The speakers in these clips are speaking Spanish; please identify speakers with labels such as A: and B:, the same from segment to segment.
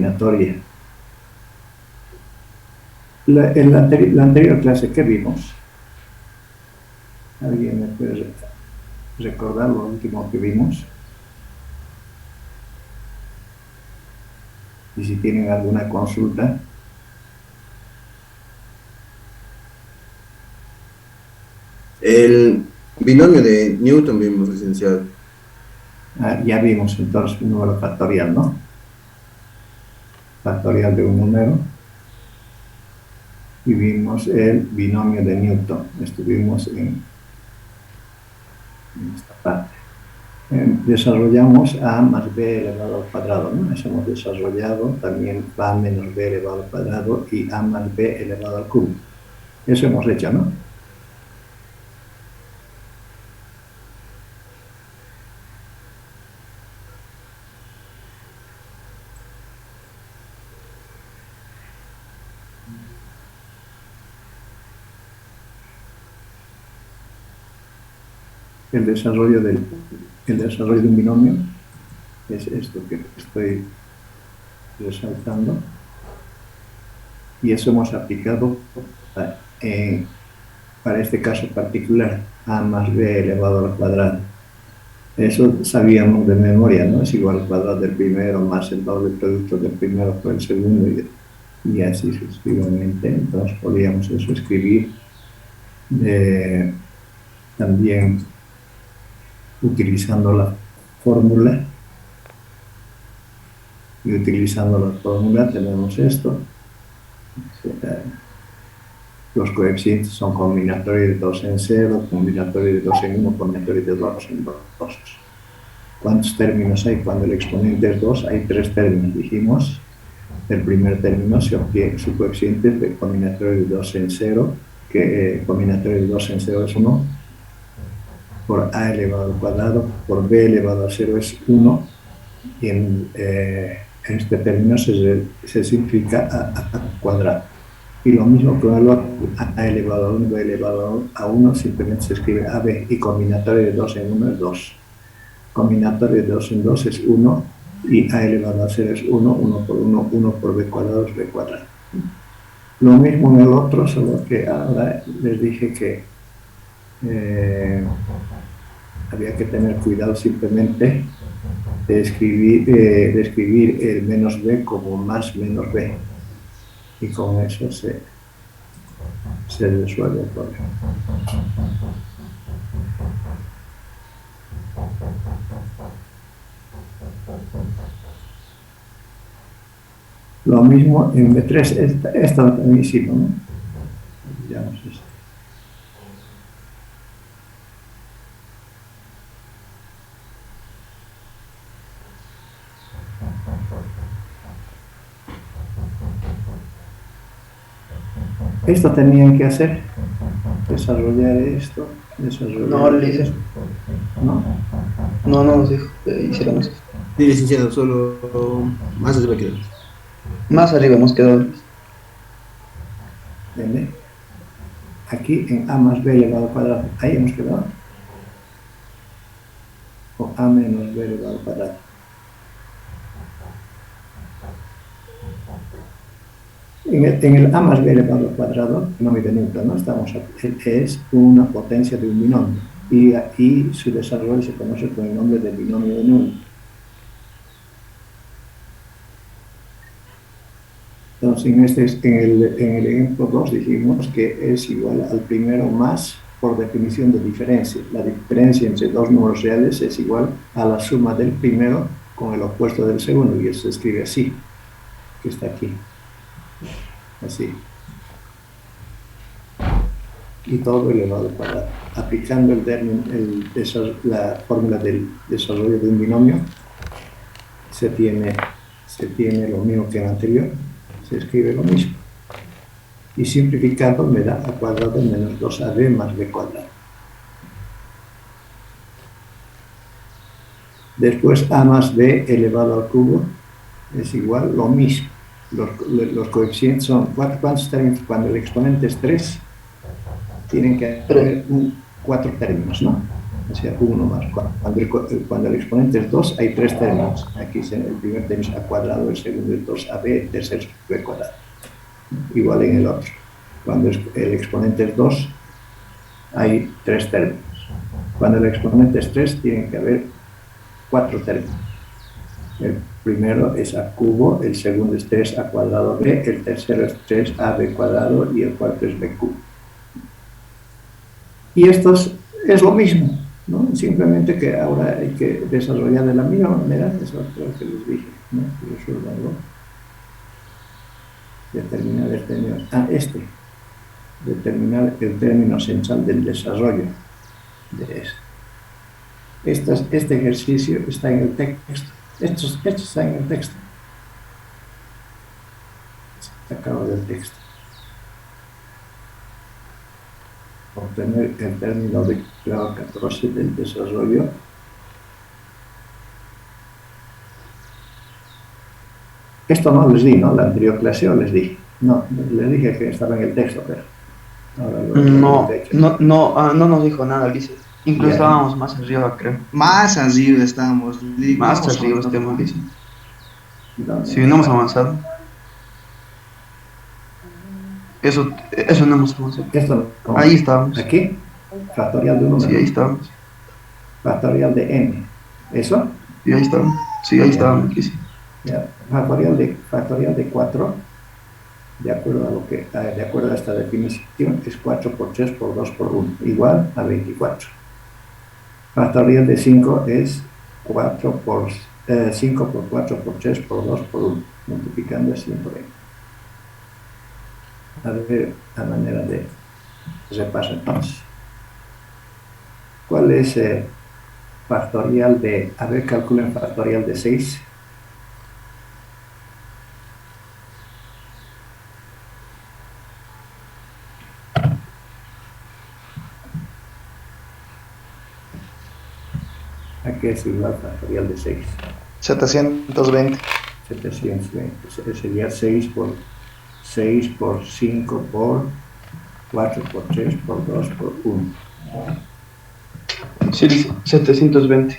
A: combinatoria. En la anterior clase, ¿qué vimos? ¿Alguien me puede recordar lo último que vimos? Y si tienen alguna consulta.
B: El binomio de Newton vimos, licenciado.
A: Ya vimos entonces un número factorial, ¿no? Factorial de un número. Y vimos el binomio de Newton. Estuvimos en esta parte. Desarrollamos a más b elevado al cuadrado, ¿no? Eso hemos desarrollado también a menos b elevado al cuadrado y a más b elevado al cubo. Eso hemos hecho, ¿no? El desarrollo de un binomio es esto que estoy resaltando. Y eso hemos aplicado para este caso particular, a más b elevado al cuadrado. Eso sabíamos de memoria, ¿no? Es igual al cuadrado del primero más el doble producto del primero por el segundo y así sucesivamente. Entonces podríamos eso escribir también utilizando la fórmula. Y utilizando la fórmula tenemos esto. Los coeficientes son combinatorios de 2 en 0, combinatorios de 2 en 1, combinatorios de 2 en 2. ¿Cuántos términos hay cuando el exponente es 2? Hay 3 términos, dijimos. El primer término se obtiene su coeficiente de combinatorio de 2 en 0, que combinatorio de 2 en 0 es 1, por a elevado al cuadrado, por b elevado a 0 es 1, y en este término se simplifica a cuadrado. Y lo mismo con el otro, a elevado a 1, b elevado a 1, simplemente se escribe ab, y combinatorio de 2 en 1 es 2. Combinatorio de 2 en 2 es 1, y a elevado a 0 es 1, 1 por 1, 1 por b cuadrado es b cuadrado. Lo mismo en el otro, solo que ahora les dije que había que tener cuidado simplemente de escribir el menos b como más menos b. Y con eso se resuelve el problema. Lo mismo en B3, esta también hicimos, ¿no? Olvidamos esto. Esto tenían que hacer, desarrollar esto,
C: No, le hice.
A: ¿no?
C: No nos dijo que hiciéramos eso.
B: Sí, licenciado, solo más arriba quedamos.
C: Más arriba hemos quedado.
A: ¿Entiende? Aquí en a más b elevado al cuadrado, ahí hemos quedado. O a menos b elevado al cuadrado. En el a más b elevado al cuadrado, binomio de Newton, ¿no? Es una potencia de un binomio. Y su desarrollo se conoce con el nombre de binomio de Newton. Entonces, en el ejemplo 2 dijimos que es igual al primero más, por definición de diferencia. La diferencia entre dos números reales es igual a la suma del primero con el opuesto del segundo, y eso se escribe así, que está aquí. Así. Y todo elevado al cuadrado. Aplicando la fórmula del desarrollo de un binomio, se tiene lo mismo que el anterior, se escribe lo mismo. Y simplificando me da a cuadrado menos 2ab más b cuadrado. Después a más b elevado al cubo es igual lo mismo. Los coeficientes son, ¿cuántos términos? Cuando el exponente es 3, tienen que haber 4 términos, ¿no? O sea, uno más. Cuando el exponente es 2, hay tres términos. Aquí el primer término es a cuadrado, el segundo es 2ab, el tercero es b cuadrado. Igual en el otro. Cuando el exponente es 2, hay tres términos. Cuando el exponente es 3, tiene que haber cuatro términos. El primero es a cubo, el segundo es 3a cuadrado b, el tercero es 3ab cuadrado y el cuarto es b cubo. Y esto es lo mismo, ¿no? Simplemente que ahora hay que desarrollar de la misma manera, eso es lo que les dije, ¿no? Resuélvanlo. Determinar el término, determinar el término central del desarrollo de esto. Este ejercicio está en el texto. Esto está en el texto. Sacado del texto. Obtener el término de grado 14 del desarrollo. Esto no les di, ¿no? La anterior clase o les dije. No, les dije que estaba en el texto, pero ahora
C: No nos dijo nada, Ulises. Incluso
A: Ya.
C: estábamos más arriba, creo.
D: Más arriba estábamos.
C: Más
D: Vamos
C: arriba
D: con-
C: estamos, Ulises.
A: No,
C: Si no hemos avanzado. Eso no hemos avanzado.
A: Esto no.
C: Ahí estábamos.
A: Aquí, factorial de un número.
C: Sí, ahí estábamos.
A: Factorial de n. ¿Eso?
C: Sí, ahí estábamos. Sí, ahí estábamos, Ulises.
A: Ya. Factorial de 4, de acuerdo a esta definición, es 4 por 3 por 2 por 1, igual a 24. Factorial de 5 es 5 por 4 por 3 por 2 por 1, multiplicando es 120. A ver, a manera de repaso entonces. ¿Cuál es factorial de, a ver, calculen factorial de 6? ¿A qué es igual factorial de 6?
C: 720.
A: 720. Sería 6 por 5 por 4 por 3 por 2 por 1.
C: Sí, Ulises. 720.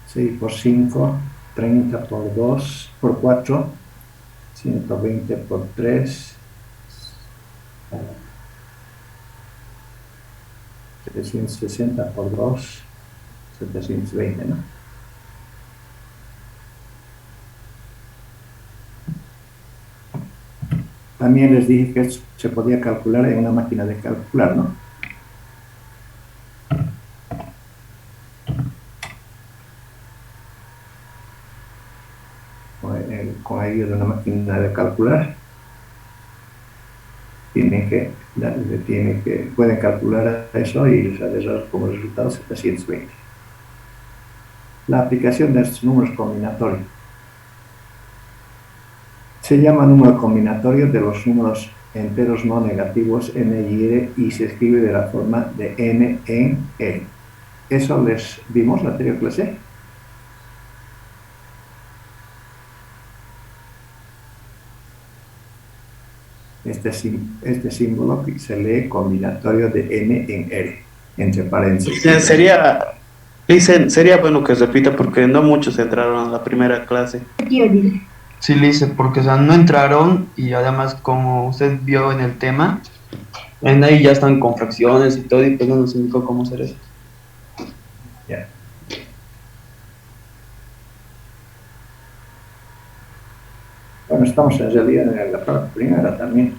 A: Seis por 5, 30 por 2 por 4, 120 por 3, 760 por 2, 720, ¿no? También les dije que esto se podía calcular en una máquina de calcular, ¿no? Con ayuda de una máquina de calcular, pueden calcular eso y les dará como resultado 720. La aplicación de estos números combinatorios se llama número combinatorio de los números enteros no negativos n y r y se escribe de la forma de n en r. Eso les vimos la anterior clase. Este símbolo se lee combinatorio de n en r, entre paréntesis.
E: Sería bueno que repita porque no muchos entraron a la primera clase.
C: Sí, Ulises, porque o sea, no entraron y además como usted vio en el tema, en ahí ya están con fracciones y todo y pues no nos indicó cómo hacer eso.
A: Ya. Bueno, estamos en realidad en la parte primera también.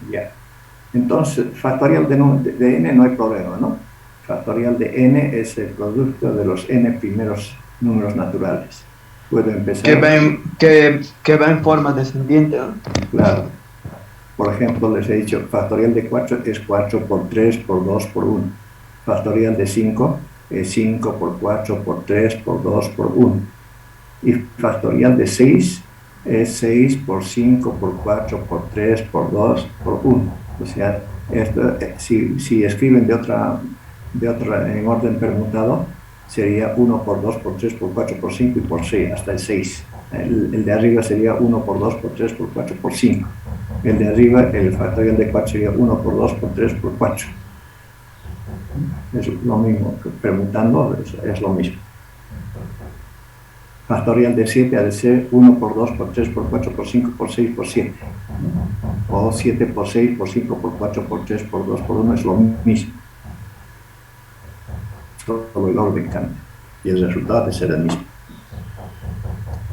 A: Ya. Entonces, factorial de n no hay problema, ¿no? Factorial de n es el producto de los n primeros números naturales. Puedo empezar...
C: Que va en forma descendiente, ¿no?
A: Claro. Por ejemplo, les he dicho, factorial de 4 es 4 por 3 por 2 por 1. Factorial de 5 es 5 por 4 por 3 por 2 por 1. Y factorial de 6 es 6 por 5, por 4, por 3, por 2, por 1. O sea, esto, si escriben en orden permutado, sería 1 por 2, por 3, por 4, por 5 y por 6, hasta el 6. El de arriba sería 1 por 2, por 3, por 4, por 5. El de arriba, el factorial de 4 sería 1 por 2, por 3, por 4. Es lo mismo, permutando es lo mismo. Factorial de 7 ha de ser 1 por 2, por 3, por 4, por 5, por 6, por 7. O 7 por 6, por 5, por 4, por 3, por 2, por 1 es lo mismo. Solo el orden cambia y el resultado ha de ser el mismo.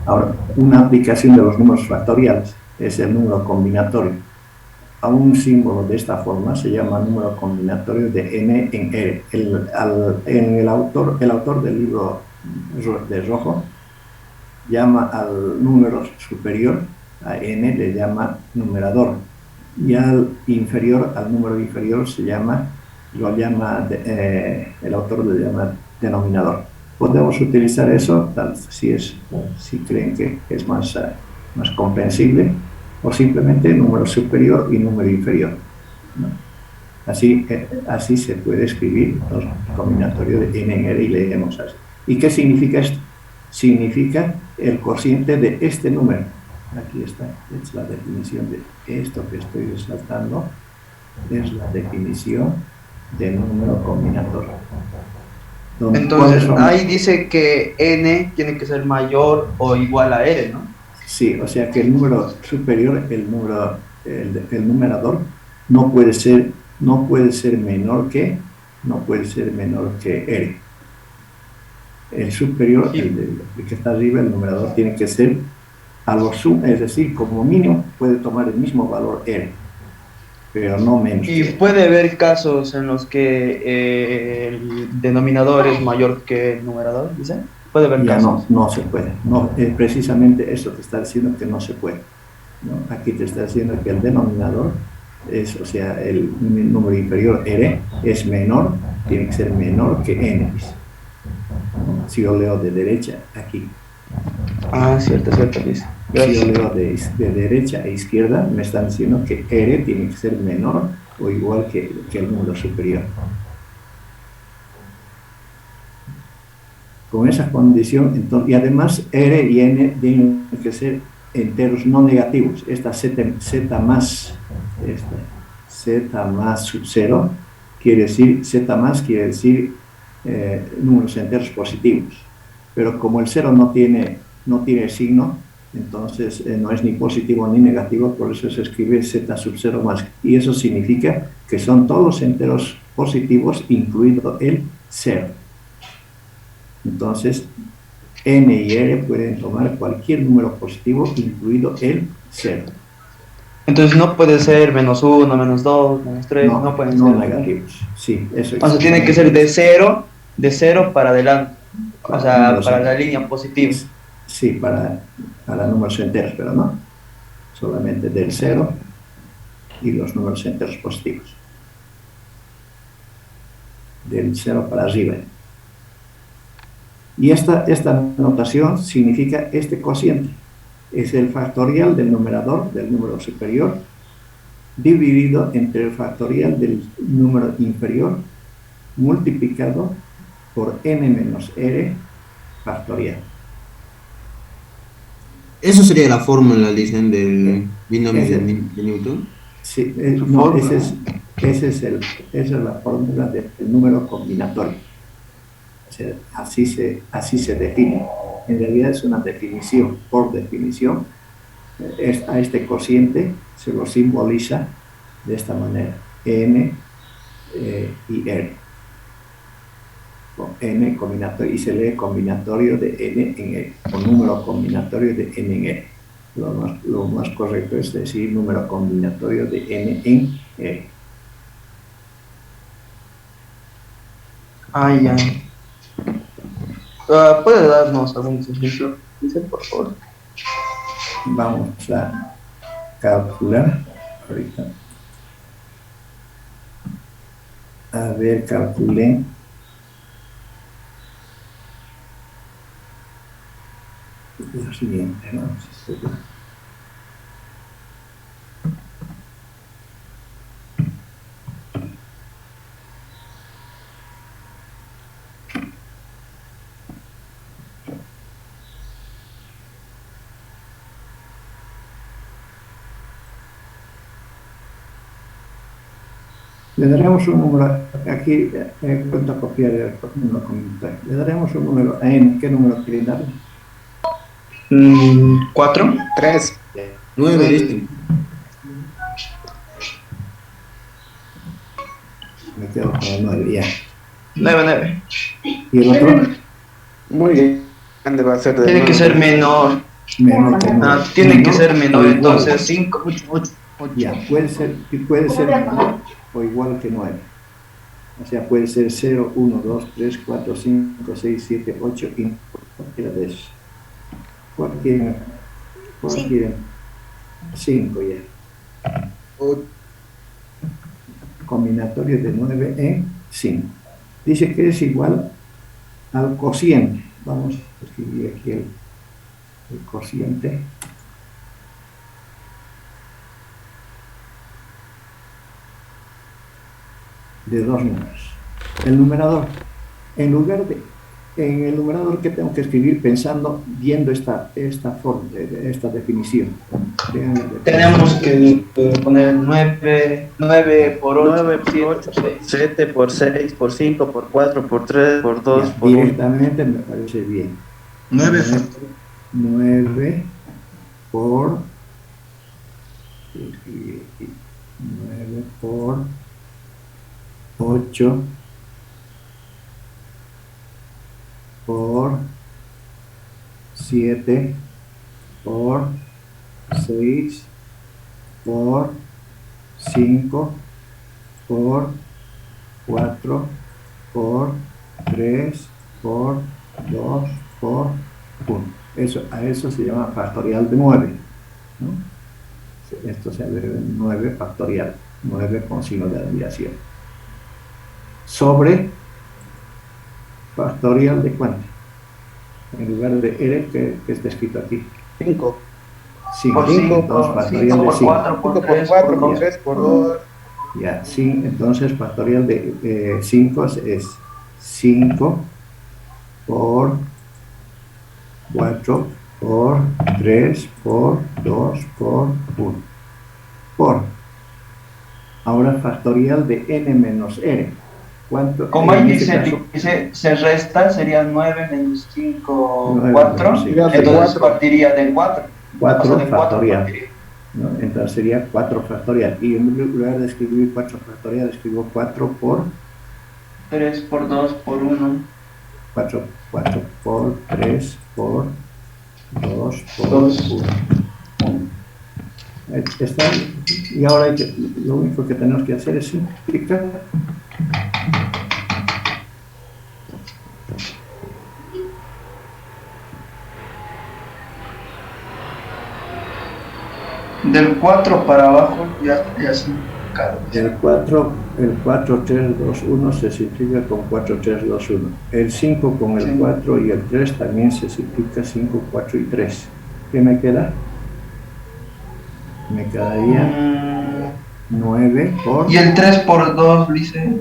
A: Ahora, una aplicación de los números factoriales es el número combinatorio. A un símbolo de esta forma se llama número combinatorio de n en r. El autor del libro de rojo llama al número superior, a n, le llama numerador, y al número inferior el autor lo llama denominador. Podemos utilizar eso si creen que es más comprensible, o simplemente número superior y número inferior, ¿no? Así se puede escribir los combinatorios de n en r y leemos así. ¿Y qué significa esto? Significa el cociente de este número. Aquí está, es la definición de esto que estoy resaltando, es la definición de número combinatorio.
C: Entonces, ahí dice que n tiene que ser mayor o igual a r, ¿no?
A: Sí, o sea que el número superior, el numerador, no puede ser menor que r. El superior, el que está arriba, el numerador, tiene que ser es decir, como mínimo puede tomar el mismo valor r, pero no menos.
C: Y puede haber casos en los que el denominador es mayor que el numerador, ¿dice? Puede haber casos.
A: No se puede. No, precisamente eso te está diciendo que no se puede, ¿no? Aquí te está diciendo que el denominador o sea, el número inferior r es menor, tiene que ser menor que n. Si yo leo de derecha aquí.
C: Ah, cierto, dice.
A: Si yo leo de derecha a izquierda, me están diciendo que r tiene que ser menor o igual que el número superior. Con esa condición, entonces, y además r y n tienen que ser enteros no negativos. Esta z más sub 0 quiere decir números enteros positivos, pero como el 0 no tiene signo, entonces no es ni positivo ni negativo, por eso se escribe z sub 0 más, y eso significa que son todos enteros positivos, incluido el 0. Entonces, n y r pueden tomar cualquier número positivo, incluido el 0.
C: Entonces no puede ser menos 1, menos 2, menos 3, no pueden ser
A: negativos. Sí, eso es.
C: O sea, tiene que ser de 0 para adelante, o sea, para la línea positiva.
A: Sí, para números enteros, pero no. Solamente del 0 y los números enteros positivos. Del 0 para arriba. Y esta notación significa este cociente. Es el factorial del numerador, del número superior, dividido entre el factorial del número inferior, multiplicado por n menos r factorial.
B: ¿Eso sería la fórmula, dicen, del binomio de Newton?
A: Sí, esa es la fórmula del número combinatorio. O sea, así se define. En realidad es una definición. Por definición, a este cociente se lo simboliza de esta manera: n y r. N combinatorio, y se lee combinatorio de n en r, o número combinatorio de n en r. Lo más correcto es decir número combinatorio de n en r.
C: Ya. ¿Puede darnos algún ejemplo? Dice, por favor.
A: Vamos a calcular ahorita. A ver, calculé. siguiente, ¿no? Le daremos un número, aquí cuento copiar el número comentario. Le daremos un número a n. ¿Qué número quieren darle?
C: 4.
E: 3.
B: 9, ¿viste?
A: Me quedo con el 9, ya.
C: 9.
A: ¿Y el otro?
E: Muy grande va a ser de
C: Tiene que
E: 9.
C: ser menor.
A: Menor que 9.
C: Tiene que ser menor,
A: o igual.
C: entonces 5.
A: Ya, puede ser menor o igual que 9. O sea, puede ser 0, 1, 2, 3, 4, 5, 6, 7, 8 y cualquiera de esos. ¿Cuál quieren? 5 ya. Combinatorio de 9 en 5. Dice que es igual al cociente. Vamos a escribir aquí el cociente. De dos números. El numerador, en el numerador que tengo que escribir pensando, viendo esta forma, esta definición.
C: Tenemos que poner 9 por 8,
E: 9 por 8, 7 por 6, por 5, por 4, por 3, por 2, por 1.
A: Directamente me parece bien.
D: 9
A: 9 por 9 por 8 por 7 por 6 por 5 por 4 por 3 por 2 por 1. A eso se llama factorial de 9, ¿no? Esto se llama 9 factorial, 9 con signo de admiración. Sobre factorial de cuánto, en lugar de R que está escrito aquí.
E: 5.
A: 5,
C: Por 5,
A: entonces factorial de
C: por
A: 5.
C: 4, por
E: 5 por
C: 3,
E: 4,
C: por
E: por
C: 2.
E: 3, por 2.
A: Ya, sí, entonces factorial de 5 es 5 por 4 por 3 por 2 por 1. Por. Ahora factorial de n menos r. ¿Cuánto?
C: Como ahí
A: En este caso,
C: dice, se resta, sería 9 menos 5,
A: 9
C: 4.
A: menos 5.
C: Entonces
E: 4.
C: partiría de 4.
A: 4 factorial, ¿no? Entonces sería 4 factorial. Y en lugar de escribir 4 factorial, escribo 4 por
C: 3 por 2 por 1.
A: 4 por 3 por 2 por
C: 2.
A: 1. Está, y ahora lo único que tenemos que hacer es simplificar.
C: Del 4 para abajo ya simplificado.
A: El 4, 3, 2, 1 se simplifica con 4, 3, 2, 1. El 5 con el 4 y el 3 también se simplifica 5, 4 y 3. ¿Qué me queda? Me quedaría 9 por...
C: Y el 3 por 2, dice.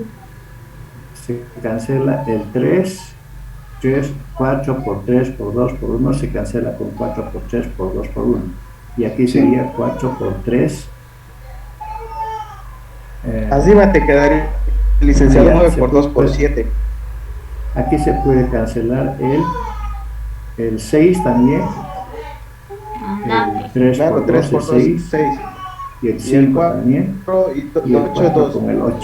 A: Se cancela el 3, 4 por 3 por 2 por 1 se cancela con 4 por 3 por 2 por 1. Y aquí sería 4 por 3.
E: Así va, te quedaría, licenciado, 9 por 2 por
A: puede,
E: 7.
A: Aquí se puede cancelar el 6 también. El 3
E: Claro,
A: por
E: 3
A: 2
E: por
A: es
E: 2
A: 6.
E: 6.
A: Y el 5 también.
E: Y
A: Y el
E: 8
A: 4
E: 2.
A: con el 8.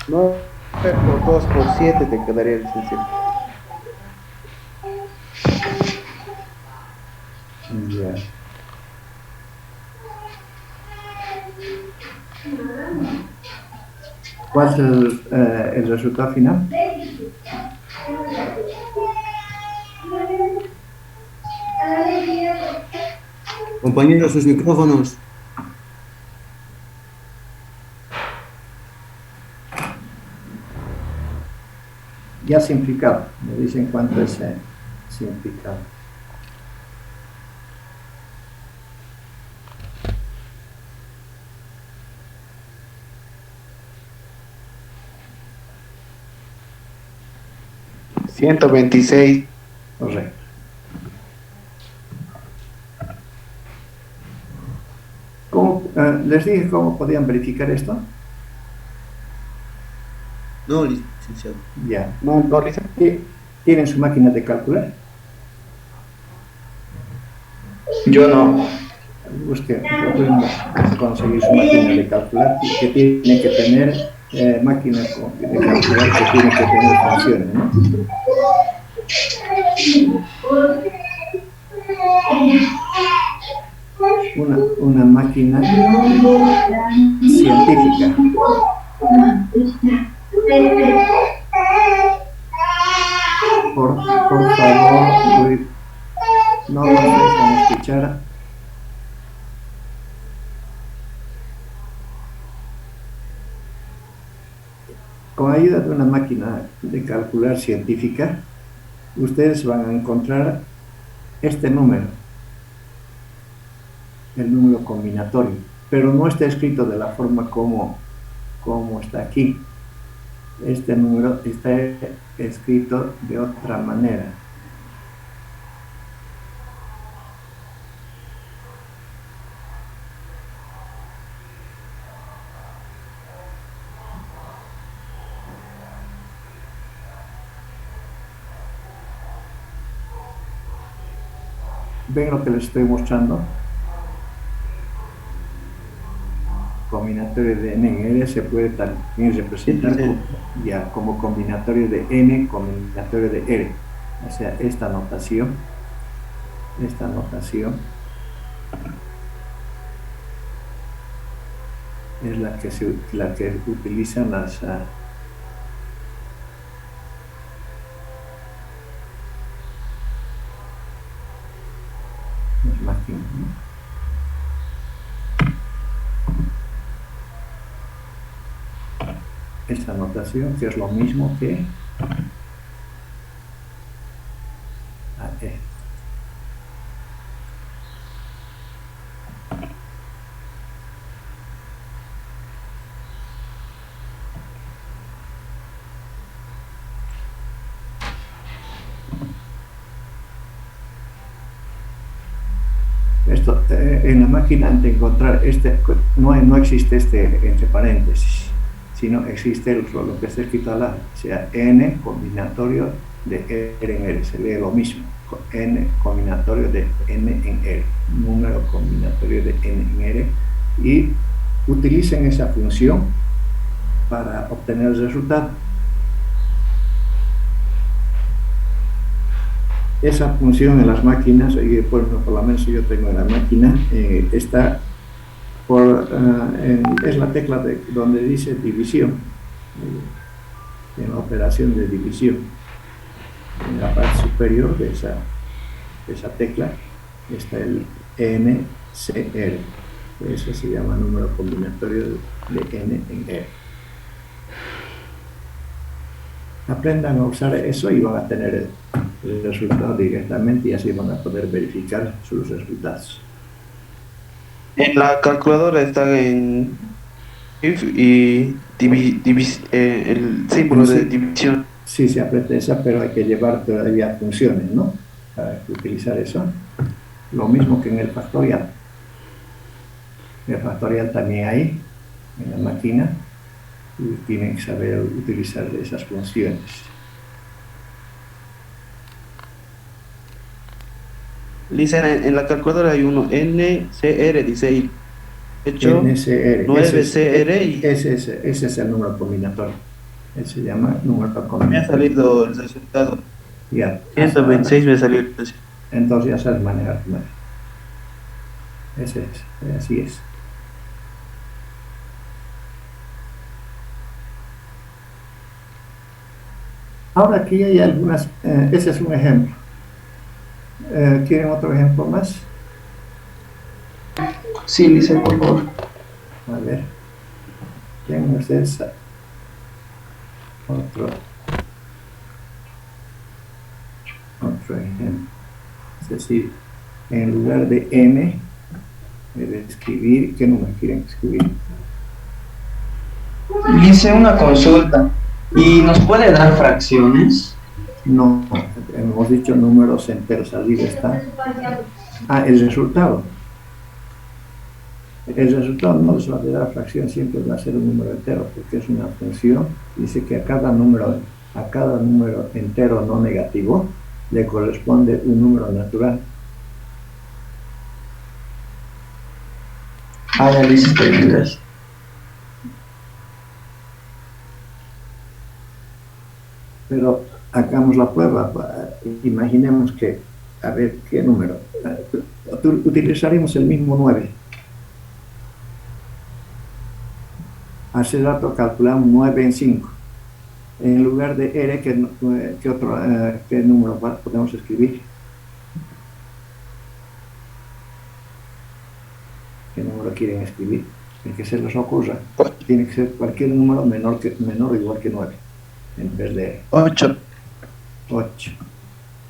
E: 9 por 2 por 7 te quedaría, licenciado.
A: Ya. ¿Cuál es el resultado final?
B: Compañeros, sus micrófonos.
A: Ya simplificado. Me dicen cuánto es simplificado.
E: 126.
A: Correcto. ¿Les dije cómo podían verificar esto?
B: No, licenciado.
A: Ya.
E: No, licenciado.
A: ¿Tienen su máquina de calcular?
C: Yo no.
A: Busque, pueden conseguir su máquina de calcular, que tiene que tener máquina de calcular que tiene que tener funciones, ¿no? Una máquina científica. Por favor, no nos dejen escuchar. Con ayuda de una máquina de calcular científica, ustedes van a encontrar este número, el número combinatorio, pero no está escrito de la forma como está aquí. Este número está escrito de otra manera. ¿Ven lo que les estoy mostrando? Combinatorio de n en r se puede también representar como combinatorio de n, combinatorio de r. O sea, esta notación es la que utilizan las máquinas, ¿no? Esta notación, que es lo mismo que AE. Esto, en la máquina, de encontrar no existe entre paréntesis, sino existe lo que está escrito al lado, o sea, n combinatorio de r en r, se lee lo mismo, n combinatorio de n en r, número combinatorio de n en r, y utilicen esa función para obtener el resultado. Esa función en las máquinas, por lo menos yo tengo en la máquina, está es la tecla donde dice división, en la operación de división. En la parte superior de esa tecla está el NCR, eso se llama número combinatorio de n en r. Aprendan a usar eso y van a tener el resultado directamente, y así van a poder verificar sus resultados.
E: En la calculadora está en if y el símbolo de división.
A: Sí, se aprieta esa, pero hay que llevar todavía funciones, ¿no? Para utilizar eso. Lo mismo que en el factorial. El factorial también hay en la máquina, y tienen que saber utilizar esas funciones.
E: Dicen en la calculadora hay uno NCR, dice ahí. Hecho,
A: NCR,
E: 9CR y
A: ese es el número combinatorio. Ese se llama número
E: me ha
A: combinatorio.
E: salido el resultado.
A: Ya.
E: 126 me salió el resultado.
A: Entonces ya sabes manejar tu máquina. Ese es, así es. Ahora aquí hay algunas, ese es un ejemplo. ¿Quieren otro ejemplo más?
C: Sí, Lice, por favor.
A: A ver, tienen ustedes otro ejemplo. Es decir, en lugar de n, de escribir, ¿qué número quieren escribir?
C: Lice, una consulta. ¿Y nos puede dar fracciones?
A: No, hemos dicho números enteros, arriba está. Ah, el resultado. El resultado no les va a dar fracción, siempre va a ser un número entero, porque es una función. Dice que a cada número entero no negativo le corresponde un número natural.
C: Ah, ya lo hiciste en inglés.
A: Pero hagamos la prueba. Imaginemos que, a ver, ¿qué número? Utilizaremos el mismo 9. Hace rato calculamos 9 en 5. En lugar de R, ¿qué número podemos escribir? ¿Qué número quieren escribir? El que se les ocurra. Tiene que ser cualquier número menor o igual que 9. En vez de
E: 8.
A: 8.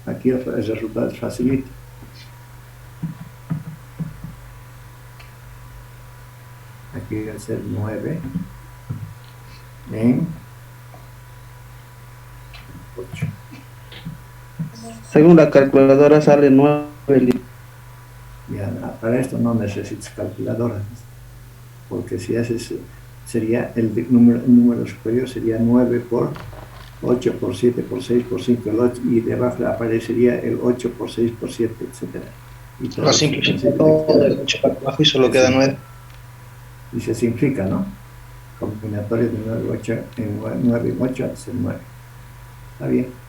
A: Aquí el resultado es facilito. Aquí debe ser 9 en 8.
E: Según la calculadora sale 9.
A: Ya, para esto no necesitas calculadora, porque si haces, sería el número superior sería 9 por 8 por 7 por 6 por 5, el 8, y debajo aparecería el 8 por 6 por 7, etc. Y todo
F: Lo simplifica todo del 8 para abajo y solo queda 9.
A: Y se simplifica, ¿no? Combinatorio de 9 y 8 en 9 y 8 hace 9. ¿Está bien?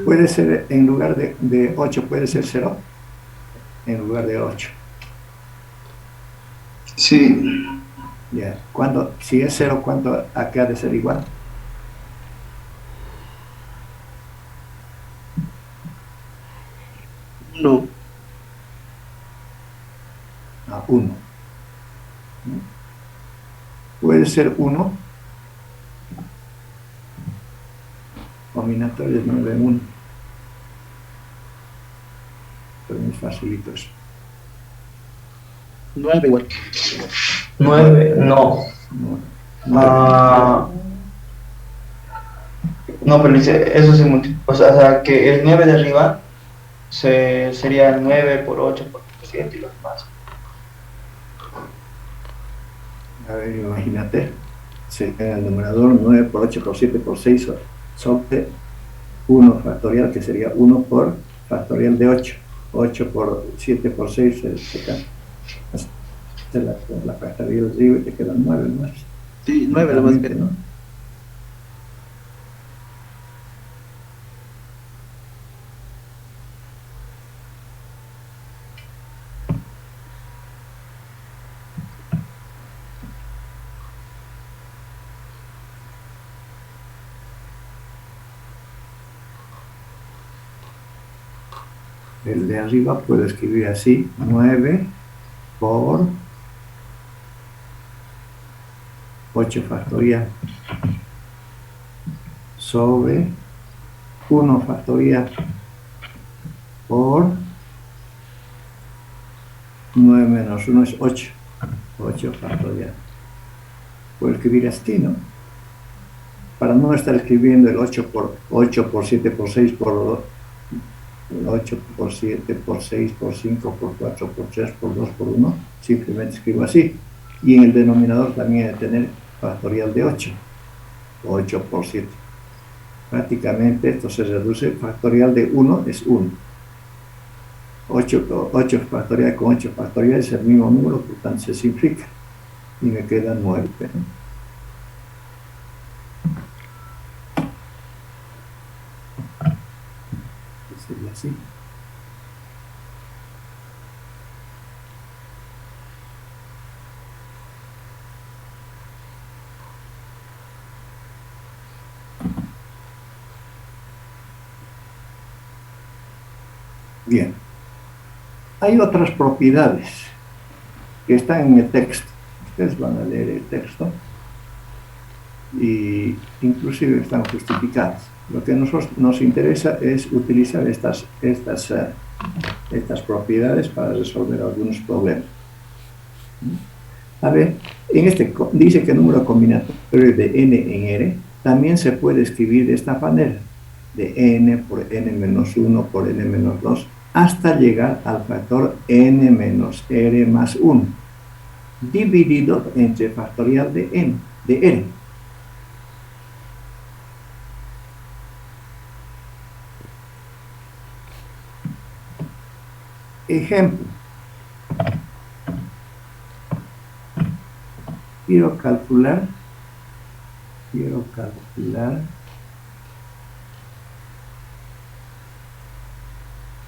A: Puede ser, en lugar de 8, puede ser 0, en lugar de 8.
D: Sí,
A: Ya. Si es 0, ¿cuánto acá ha de ser igual?
E: No.
A: A 1. Puede ser 1. Combinatorio de 9 en 1. Pero muy facilito eso.
E: 9 igual.
C: 9, no.
A: No.
C: No, pero dice, eso se multiplica. O sea, que el 9 de arriba sería 9 por 8 por 7 y los demás.
A: A ver, imagínate. Sería el numerador 9 por 8 por 7 por 6 sobre 1 factorial, que sería 1 por factorial de 8. 8 por 7 por 6 la factorial de arriba y te quedan 9 más.
E: Sí, 9 lo más que.
A: ¿No? El de arriba puedo escribir así: 9 por 8 factorial sobre 1 factorial por 9 menos 1 es 8. 8 factorial. Puedo escribir así, ¿no? Para no estar escribiendo el 8 por 7 por 6 por 8 por 7 por 6 por 5 por 4 por 3 por 2 por 1, simplemente escribo así. Y en el denominador también hay que tener factorial de 8. 8 por 7. Prácticamente esto se reduce. Factorial de 1 es 1. 8 factorial con 8 factorial es el mismo número, por tanto se simplifica. Y me queda 9. Sería así. Bien. Hay otras propiedades que están en el texto. Ustedes van a leer el texto y inclusive están justificadas. Lo que nos interesa es utilizar estas estas propiedades para resolver algunos problemas. A ver, dice que el número combinatorio de n en r también se puede escribir de esta manera, de n por n menos 1 por n menos 2, hasta llegar al factor n menos r más 1, dividido entre factorial de n, de r. Ejemplo. Quiero calcular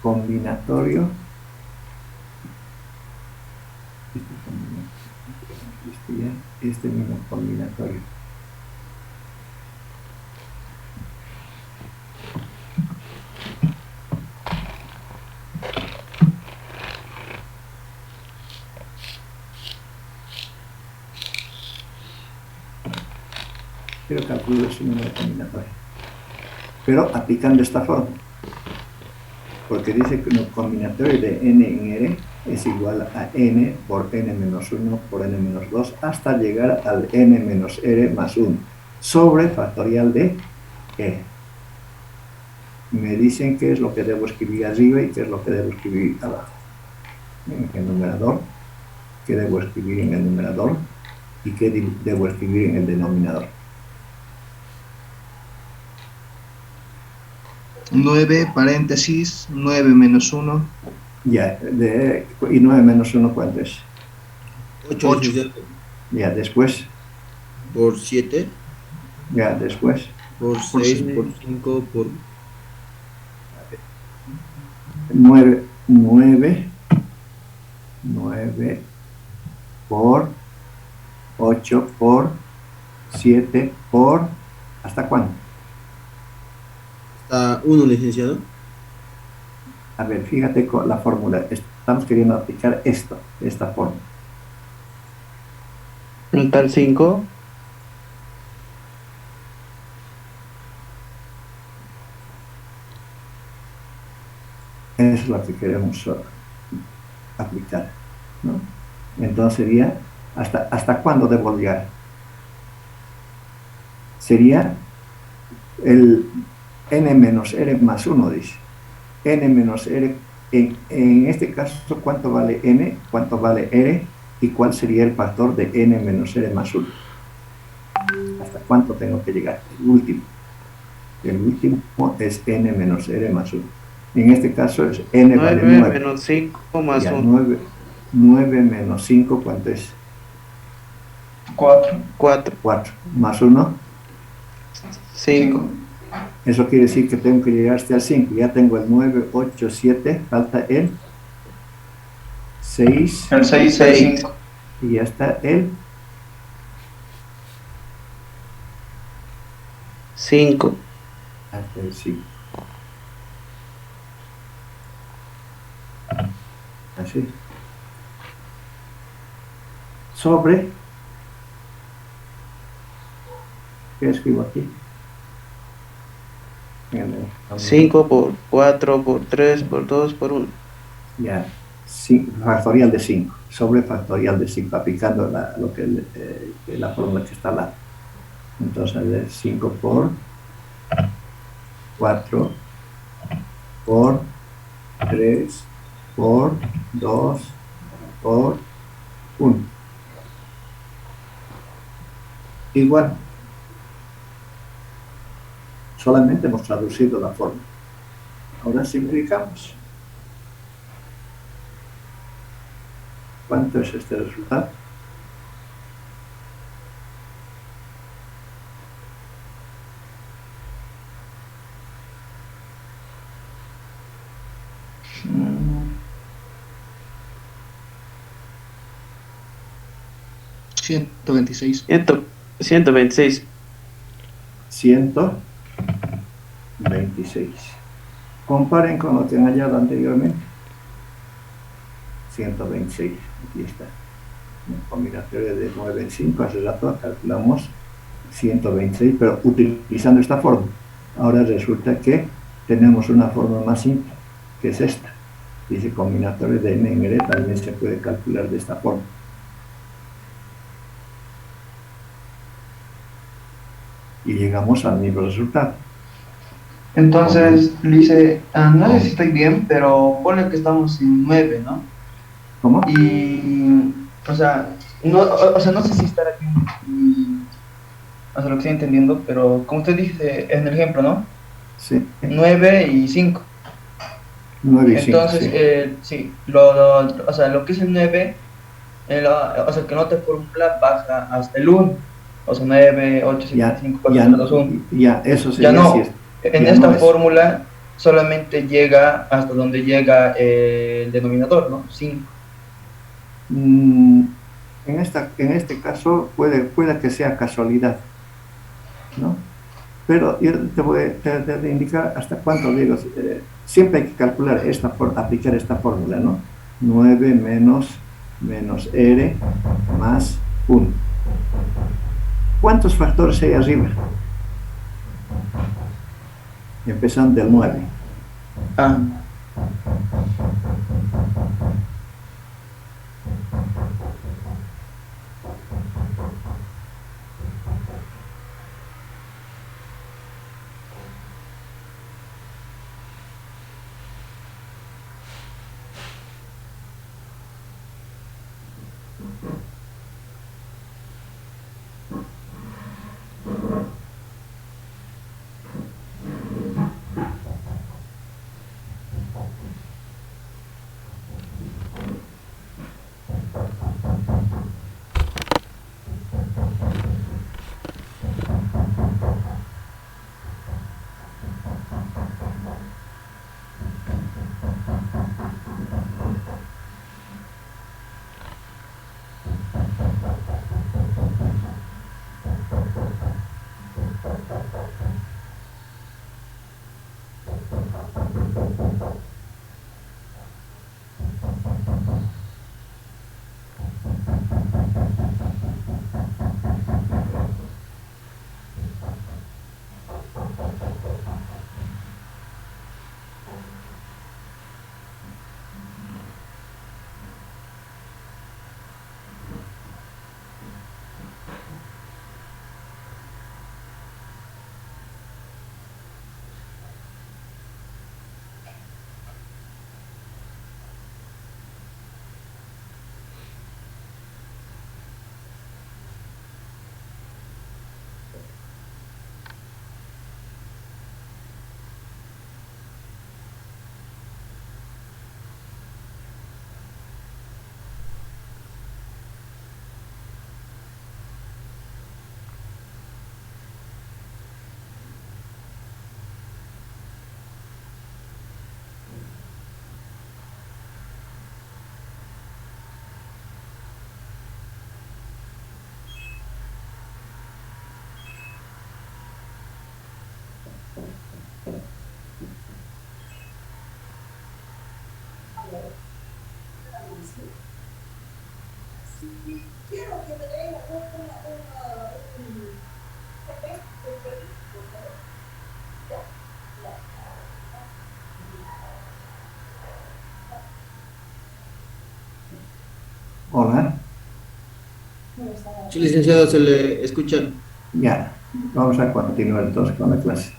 A: combinatorio, este mismo combinatorio. Quiero calcular su número combinatorio, pero aplicando esta forma, porque dice que el combinatorio de n en r es igual a n por n menos 1 por n menos 2 hasta llegar al n menos r más 1 sobre factorial de r. Me dicen qué es lo que debo escribir arriba y qué es lo que debo escribir abajo. En el numerador, qué debo escribir en el numerador y qué debo escribir en el denominador.
D: 9 paréntesis 9 menos 1.
A: Ya, y 9 menos 1, ¿cuánto es?
B: 8.
A: Ya, después.
B: Por 7.
A: Ya, después.
B: Por 6, por 5, por
A: 9 por 8 por 7 por... ¿Hasta cuándo?
B: Hasta 1, licenciado.
A: A ver, fíjate con la fórmula. Estamos queriendo aplicar esta fórmula.
E: El tal 5.
A: Es lo que queremos aplicar, ¿no? Entonces sería, ¿hasta cuándo debo llegar? Sería el n menos r más 1, dice. N menos r, en este caso, ¿cuánto vale n? ¿Cuánto vale r? ¿Y cuál sería el factor de n menos r más 1? ¿Hasta cuánto tengo que llegar? El último. El último es n menos r más 1. En este caso es n
E: 9
A: vale 9.
E: menos 5 más
A: Ya,
E: 1.
A: 9 menos 5, ¿cuánto es?
F: 4.
E: 4.
A: 4. Más 1.
E: 5.
A: Eso quiere decir que tengo que llegar hasta el 5. Ya tengo el 9, 8, 7. Falta el 6.
F: El 6, el 5.
A: Y ya está el
E: 5.
A: hasta el 5. Así. Sobre. ¿Qué escribo aquí?
E: 5 por 4 por 3 por 2 por 1.
A: Ya, factorial de 5, sobre factorial de 5, aplicando la fórmula que está al lado. Entonces, es 5 por 4 por 3 por 2 por 1. Igual. Solamente hemos traducido la forma. Ahora simplificamos. ¿Cuánto es este resultado?
D: $126.
E: 126.
A: 126. Comparen con lo que han hallado anteriormente. 126. Aquí está. Un combinatorio de 9 en 5. Hace rato calculamos 126, pero utilizando esta forma. Ahora resulta que tenemos una forma más simple, que es esta. Dice combinatorio de n en r también se puede calcular de esta forma. Y llegamos al mismo resultado.
C: Entonces, Lice, no sé si estoy bien, pero pone que estamos en 9, ¿no?
A: ¿Cómo?
C: Y, o sea, no sé si estará bien, o sea, lo que estoy entendiendo, pero como usted dice en el ejemplo, ¿no?
A: Sí,
C: 9 y 5.
A: 9 y 5,
C: Entonces,
A: sí.
C: sí, o sea, lo que es el 9, o sea, que no te fórmula baja hasta el 1. O sea, 9, 8, 7,
A: Ya,
C: 5, 4,
A: ya,
C: 3, 2, 1.
A: ya, eso
C: Ya
A: sería si es,
C: no, en
A: ya
C: esta
A: no es.
C: fórmula solamente llega hasta donde llega el denominador, ¿no? 5.
A: Mm, en este caso puede que sea casualidad, ¿no? Pero yo te voy a indicar hasta cuánto digo. Siempre hay que calcular aplicar esta fórmula, ¿no? 9 menos R más 1. ¿Cuántos factores hay arriba? Empezando del 9.
C: Ah,
A: Hola,
B: Sí, licenciado, se le escucha.
A: ya, vamos a continuar entonces con la clase.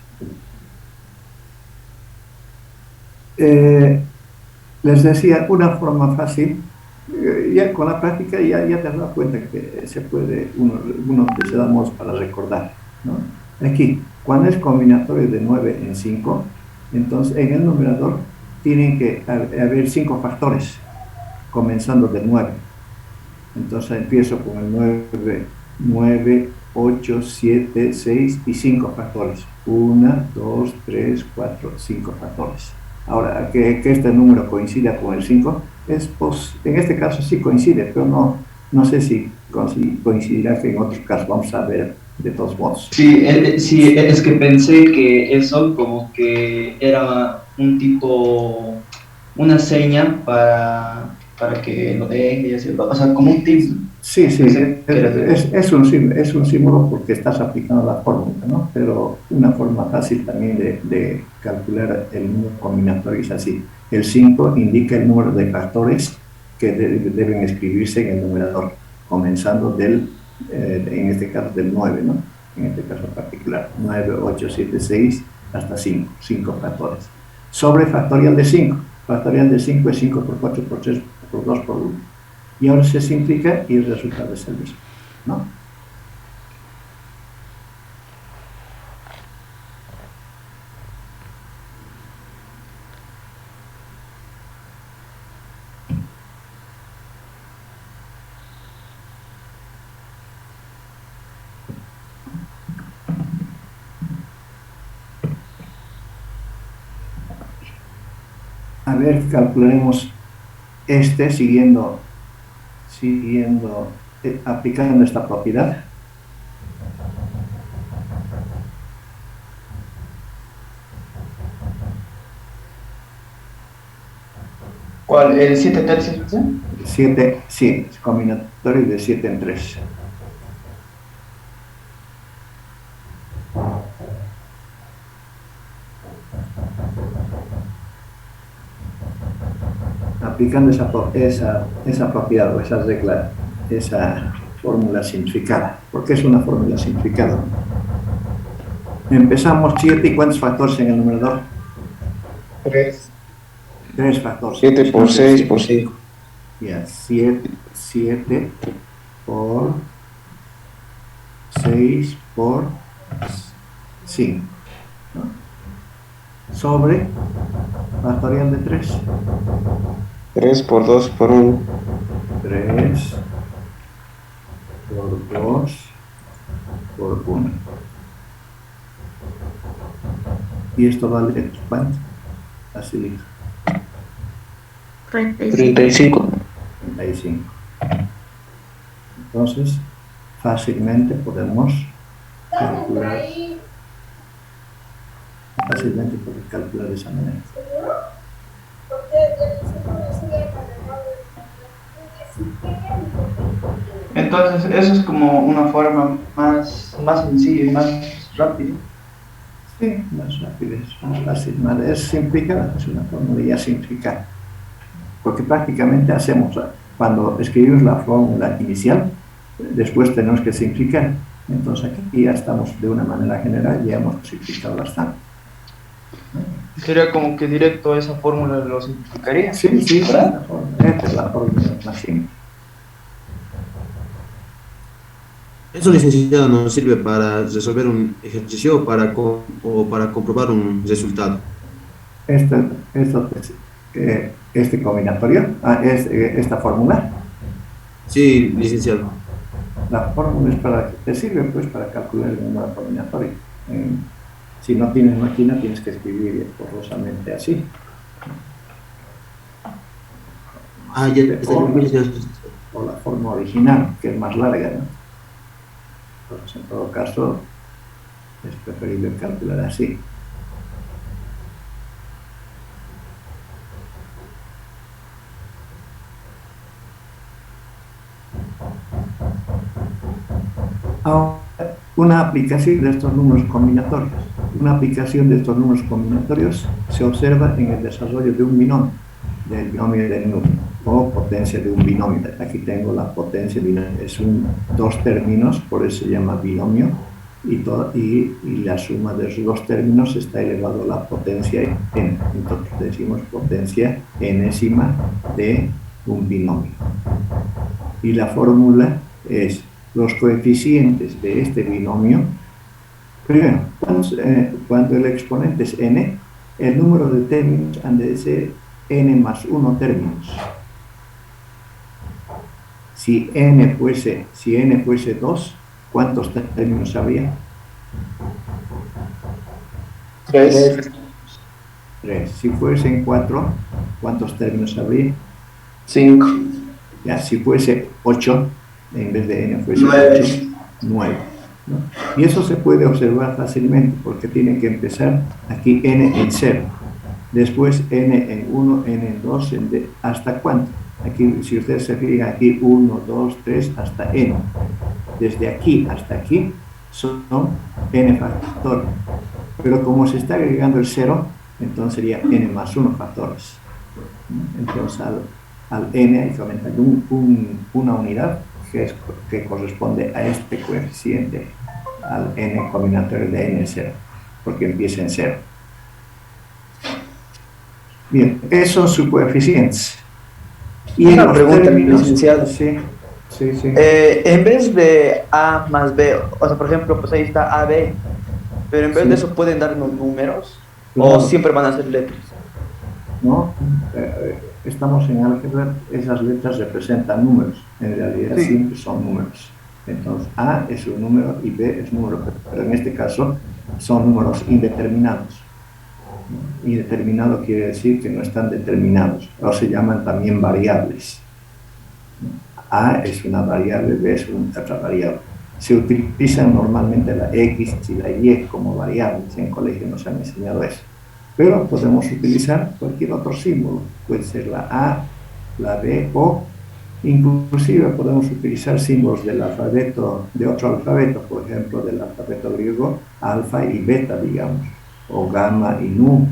A: Les decía, una forma fácil, ya con la práctica ya te has dado cuenta que se puede, uno se da modos para recordar, ¿no? Aquí, cuando es combinatorio de 9 en 5, entonces en el numerador tienen que haber 5 factores, comenzando de 9. Entonces empiezo con el 9, 8, 7, 6 y 5 factores. 1, 2, 3, 4, 5 factores. Ahora, que este número coincida con el 5, en este caso sí coincide, pero no sé si coincidirá que en otros casos vamos a ver de todos modos.
C: sí, sí, es que pensé que eso como que era un tipo, una seña para que lo deje y así, o sea, como un tip.
A: Sí, sí,
C: Pensé que era
A: es un símbolo porque estás aplicando la fórmula, ¿no? Pero una forma fácil también de calcular el número combinatorio es así. El 5 indica el número de factores que deben escribirse en el numerador, comenzando en este caso del 9, ¿no? En este caso particular, 9, 8, 7, 6, hasta 5 factores. Sobre factorial de 5. Factorial de 5 es 5 por 4 por 3 por 2 por 1. Y ahora se simplifica y el resultado es el mismo, ¿no? A ver, calcularemos siguiendo aplicando esta propiedad.
C: ¿Cuál? ¿El 7 tercios? ¿Sí?
A: 7, sí, es combinatorio de 7 en 3. Aplicando esa propiedad o esa regla, esa fórmula simplificada. ¿Por qué es una fórmula simplificada? Empezamos 7 y ¿cuántos factores en el numerador?
F: 3.
A: 3 factores.
F: 7 por 6 por 5.
A: Ya, 7 por 6 por 5. ¿No? Sobre factorial de 3.
F: 3 por 2 por 1.
A: 3 por 2 por 1. Y esto vale ¿cuánto? Facilito.
F: 35.
A: 35. Entonces, fácilmente podemos calcular de esa manera.
C: Entonces, eso es como una forma más sencilla y más rápida.
A: Sí, más rápido, es más fácil, es simplificada, es una fórmula ya simplificada. Porque prácticamente cuando escribimos la fórmula inicial, después tenemos que simplificar. Entonces aquí ya estamos de una manera general, ya hemos simplificado bastante.
C: Sería como que directo esa fórmula lo simplificaría.
A: Sí,
C: ¿verdad?
A: esta es la fórmula más simple.
B: ¿Eso, licenciado, nos sirve para resolver un ejercicio o para comprobar un resultado?
A: Este combinatorio, esta fórmula.
B: Sí, licenciado.
A: La fórmula es te sirve pues para calcular el número combinatorio. Si no tienes máquina, tienes que escribir borrosamente así.
B: Ya está.
A: O la forma original, que es más larga, ¿no? Entonces, en todo caso, es preferible calcular así. Ahora, una aplicación de estos números combinatorios. Una aplicación de estos números combinatorios se observa en el desarrollo de un binomio, del binomio del número, o potencia de un binomio. Aquí tengo la potencia binomio, es dos términos, por eso se llama binomio, y la suma de esos dos términos está elevado a la potencia n. Entonces decimos potencia enésima de un binomio. Y la fórmula es los coeficientes de este binomio. Primero, cuando el exponente es n, el número de términos han de ser n más 1 términos. Si n fuese 2, ¿cuántos términos habría?
F: 3.
A: 3. Si fuesen 4, ¿cuántos términos habría?
F: 5.
A: Ya, si fuese 8, en vez de n fuese
F: 9.
A: 8, 9. ¿No? Y eso se puede observar fácilmente porque tiene que empezar aquí n en 0, después n en 1, n en 2, ¿hasta cuánto? Aquí, si ustedes se fijan, aquí 1, 2, 3, hasta n. Desde aquí hasta aquí son n factores. Pero como se está agregando el 0, entonces sería n más 1 factores. Entonces al n hay que aumentar una unidad que corresponde a este coeficiente, al n combinatorio de n 0, porque empieza en 0. Bien, esos son sus coeficientes. Y
G: Una pregunta, licenciado.
A: Sí.
G: En vez de A más B, o sea, por ejemplo, pues ahí está AB, pero en vez de eso pueden darnos números,
A: Claro.
G: o siempre van a ser letras.
A: ¿No? Estamos en álgebra, esas letras representan números, en realidad
G: Sí.
A: siempre son números. Entonces A es un número y B es número, pero en este caso son números indeterminados. Indeterminado quiere decir que no están determinados, o se llaman también variables. A es una variable, B es otra variable. Se utilizan normalmente la X y la Y como variables, en colegio nos han enseñado eso. Pero podemos utilizar cualquier otro símbolo, puede ser la A, la B o inclusive podemos utilizar símbolos del alfabeto, de otro alfabeto, por ejemplo del alfabeto griego, alfa y beta, digamos, o gamma y nu,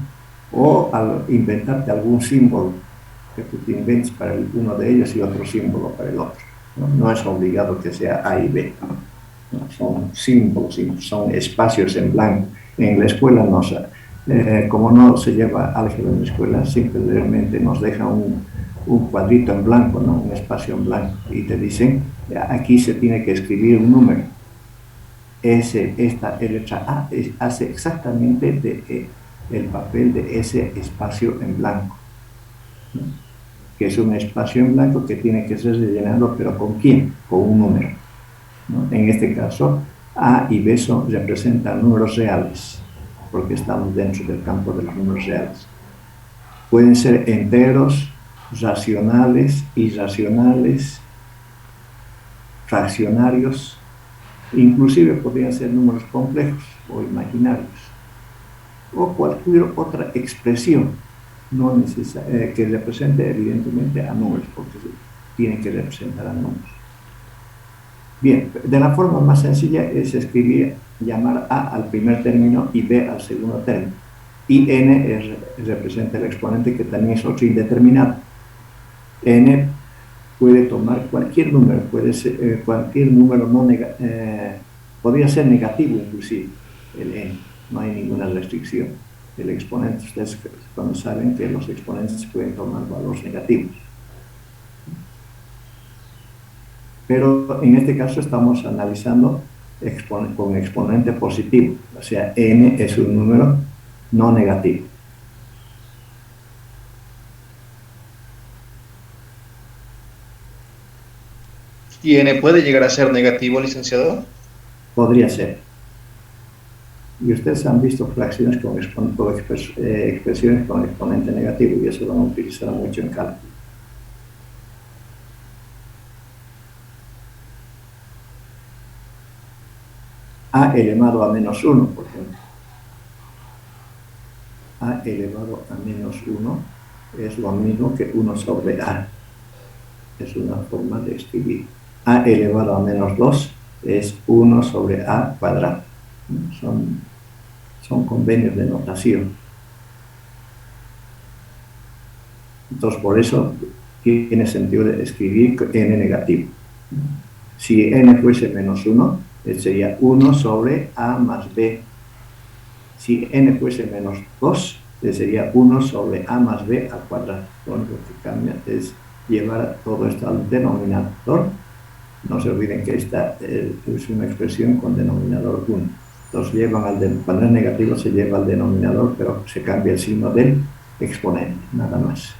A: o al inventarte algún símbolo que tú te inventes para uno de ellos y otro símbolo para el otro. No es obligado que sea A y B, ¿no? Son símbolos, son espacios en blanco. En la escuela como no se lleva álgebra en la escuela, simplemente nos deja un cuadrito en blanco, ¿no? Un espacio en blanco, y te dicen, aquí se tiene que escribir un número. Esta letra A hace exactamente el papel de ese espacio en blanco, ¿no? Que es un espacio en blanco que tiene que ser rellenado, pero ¿con quién? Con un número, ¿no? En este caso, A y B representan números reales, porque estamos dentro del campo de los números reales. Pueden ser enteros, racionales, irracionales, fraccionarios, inclusive podrían ser números complejos o imaginarios, o cualquier otra expresión que represente evidentemente a números, porque tiene que representar a números. Bien, de la forma más sencilla es llamar A al primer término y B al segundo término. Y n representa el exponente, que también es otro indeterminado. N puede tomar cualquier número, puede ser cualquier número podría ser negativo inclusive, el n, no hay ninguna restricción. El exponente, ustedes cuando saben que los exponentes pueden tomar valores negativos. Pero en este caso estamos analizando con exponente positivo, o sea, n es un número no negativo.
D: ¿Y n puede llegar a ser negativo, licenciado?
A: Podría ser. Y ustedes han visto fracciones con expresiones con exponente negativo, y eso lo van a utilizar mucho en cálculo. A elevado a menos 1, por ejemplo. A elevado a menos 1 es lo mismo que 1 sobre A. Es una forma de escribir. A elevado a menos 2 es 1 sobre A cuadrado. Son convenios de notación. Entonces, por eso tiene sentido de escribir n negativo. Si n fuese menos 1, sería 1 sobre A más B. Si n fuese menos 2, sería 1 sobre A más B al cuadrado. Lo único que cambia es llevar todo esto al denominador. No se olviden que esta es una expresión con denominador 1. Entonces cuando es negativo se lleva al denominador, pero se cambia el signo del exponente, nada más.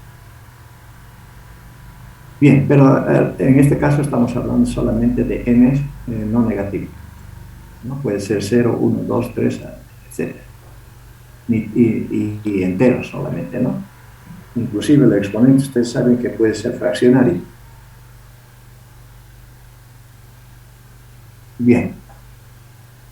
A: Bien, pero en este caso estamos hablando solamente de n no negativo, ¿no? Puede ser 0, 1, 2, 3, etc. Y enteros solamente, ¿no? Inclusive el exponente, ustedes saben que puede ser fraccionario. Bien,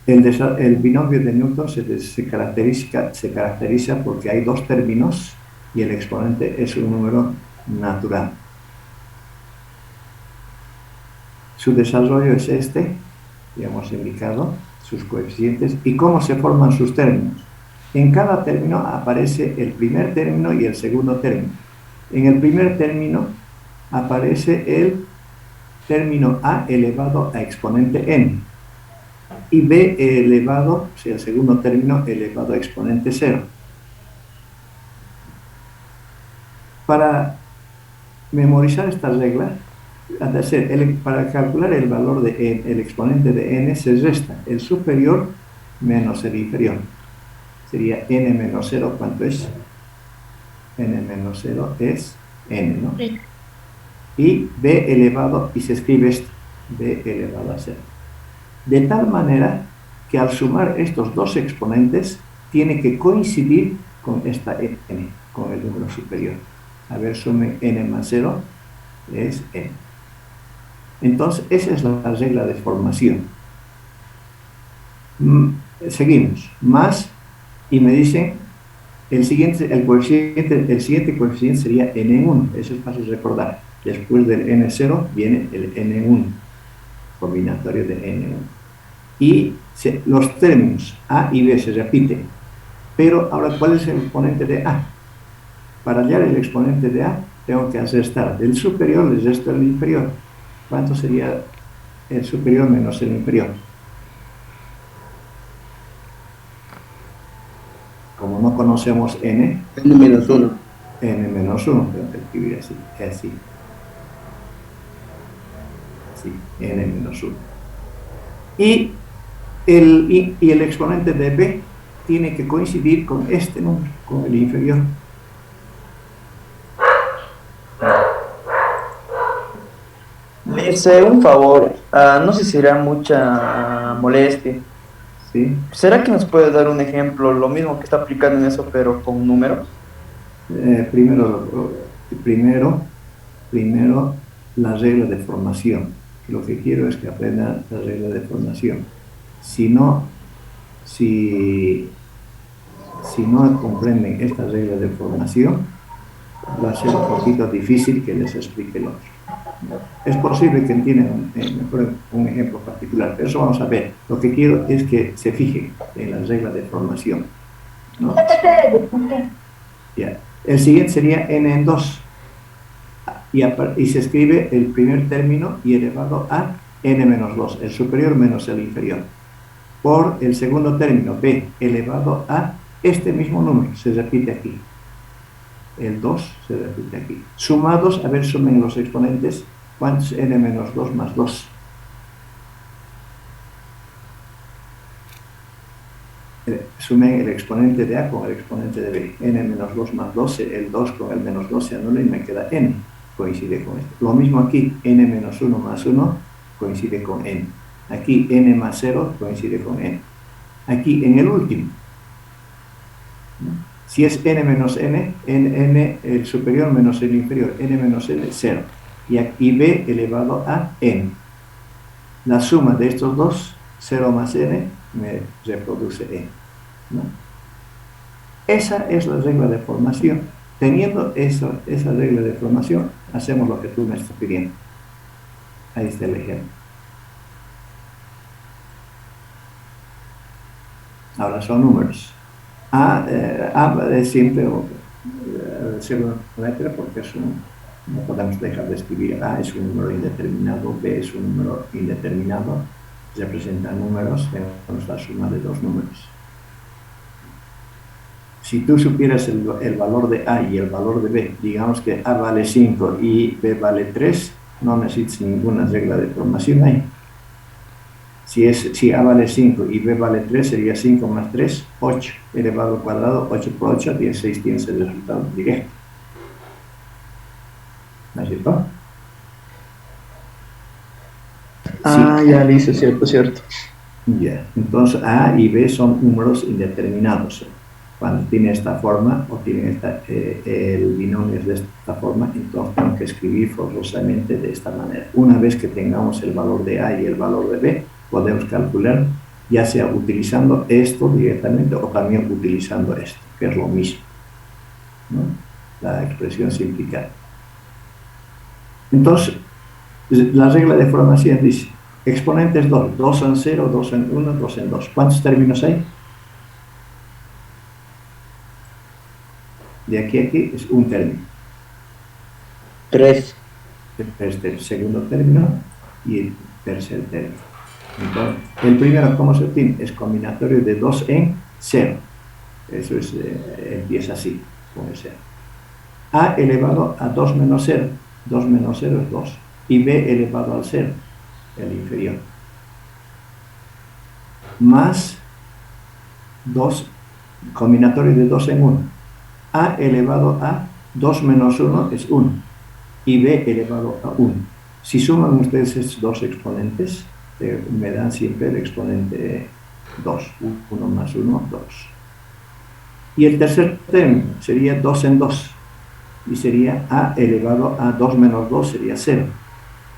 A: el binomio de Newton se caracteriza porque hay dos términos y el exponente es un número natural. Su desarrollo es este, ya hemos indicado sus coeficientes y cómo se forman sus términos. En cada término aparece el primer término y el segundo término. En el primer término aparece el término a elevado a exponente n y b elevado, o sea, el segundo término elevado a exponente 0. Para memorizar esta regla, para calcular el valor de n, el exponente de n, se resta el superior menos el inferior. Sería n menos 0, ¿cuánto es? N menos 0 es n, ¿no? Y b elevado, y se escribe esto, b elevado a 0. De tal manera que al sumar estos dos exponentes, tiene que coincidir con esta n, con el número superior. A ver, sumen n más 0, es n. Entonces, esa es la regla de formación. Seguimos. Más, y me dicen, el siguiente coeficiente sería n en 1. Eso es fácil recordar. Después del n0 viene el n en 1, combinatorio de n en 1. Y los términos a y b se repiten. Pero ahora, ¿cuál es el exponente de a? Para hallar el exponente de a, tengo que restar del superior, les resto el inferior. ¿Cuánto sería el superior menos el inferior? Como no conocemos n,
E: N menos 1.
A: n menos 1, tengo que escribir así, así. Así, n menos 1. Y el exponente de b tiene que coincidir con este número, con el inferior.
G: Le hice un favor, no sé si será mucha molestia.
A: ¿Sí?
G: ¿Será que nos puede dar un ejemplo, lo mismo que está aplicando en eso, pero con números?
A: Primero, la regla de formación. Lo que quiero es que aprendan la regla de formación. Si no comprenden esta regla de formación, va a ser un poquito difícil que les explique el otro. Es posible que entiendan mejor un ejemplo particular, pero eso vamos a ver. Lo que quiero es que se fijen en la regla de formación, ¿no? Ya. El siguiente sería n en 2 y se escribe el primer término y elevado a n menos 2, el superior menos el inferior, por el segundo término b elevado a este mismo número, se repite aquí. El 2 se repite aquí. Sumados, a ver, sumen los exponentes. ¿Cuánto es n menos 2 más 2? Sumen el exponente de a con el exponente de b. N menos 2 más 2, el 2 con el menos 2 se anula y me queda n. Coincide con esto. Lo mismo aquí, n menos 1 más 1 coincide con n. Aquí n más 0 coincide con n. Aquí en el último, ¿no? Si es n menos n, n el superior menos el inferior, n menos n, 0. Y aquí b elevado a n. La suma de estos dos, 0 más n, me reproduce n, ¿no? Esa es la regla de formación. Teniendo esa regla de formación, hacemos lo que tú me estás pidiendo. Ahí está el ejemplo. Ahora son números. A es siempre ser una letra porque no podemos dejar de escribir A, es un número indeterminado, B es un número indeterminado, representan números, tenemos la suma de dos números. Si tú supieras el valor de A y el valor de B, digamos que A vale 5 y B vale 3, no necesitas ninguna regla de formación ahí. Si A vale 5 y B vale 3, sería 5 más 3, 8. Elevado al cuadrado, 8 por 8, 16, tienes el resultado directo. ¿No es cierto?
C: Ah,
A: Sí.
C: ya, listo, cierto.
A: Ya. Entonces A y B son números indeterminados. Cuando tiene esta forma o tiene el binomio es de esta forma, entonces tengo que escribir forzosamente de esta manera. Una vez que tengamos el valor de A y el valor de B, podemos calcular ya sea utilizando esto directamente o también utilizando esto, que es lo mismo, ¿no? La expresión simplificada. Entonces, La regla de formación dice, exponentes 2, 2 en 0, 2 en 1, 2 en 2. ¿Cuántos términos hay? De aquí a aquí es un término.
F: 3.
A: El segundo término y el tercer término. Entonces, el primero, ¿cómo se obtiene? Es combinatorio de 2 en 0. Eso es, empieza así, con el 0. A elevado a 2 menos 0. 2 menos 0 es 2. Y B elevado al 0, el inferior. Más 2, combinatorio de 2 en 1. A elevado a 2 menos 1 es 1. Y B elevado a 1. Si suman ustedes estos dos exponentes, me dan siempre el exponente 2. 1 más 1, 2. Y el tercer término sería 2 en 2. Y sería A elevado a 2 menos 2 sería 0.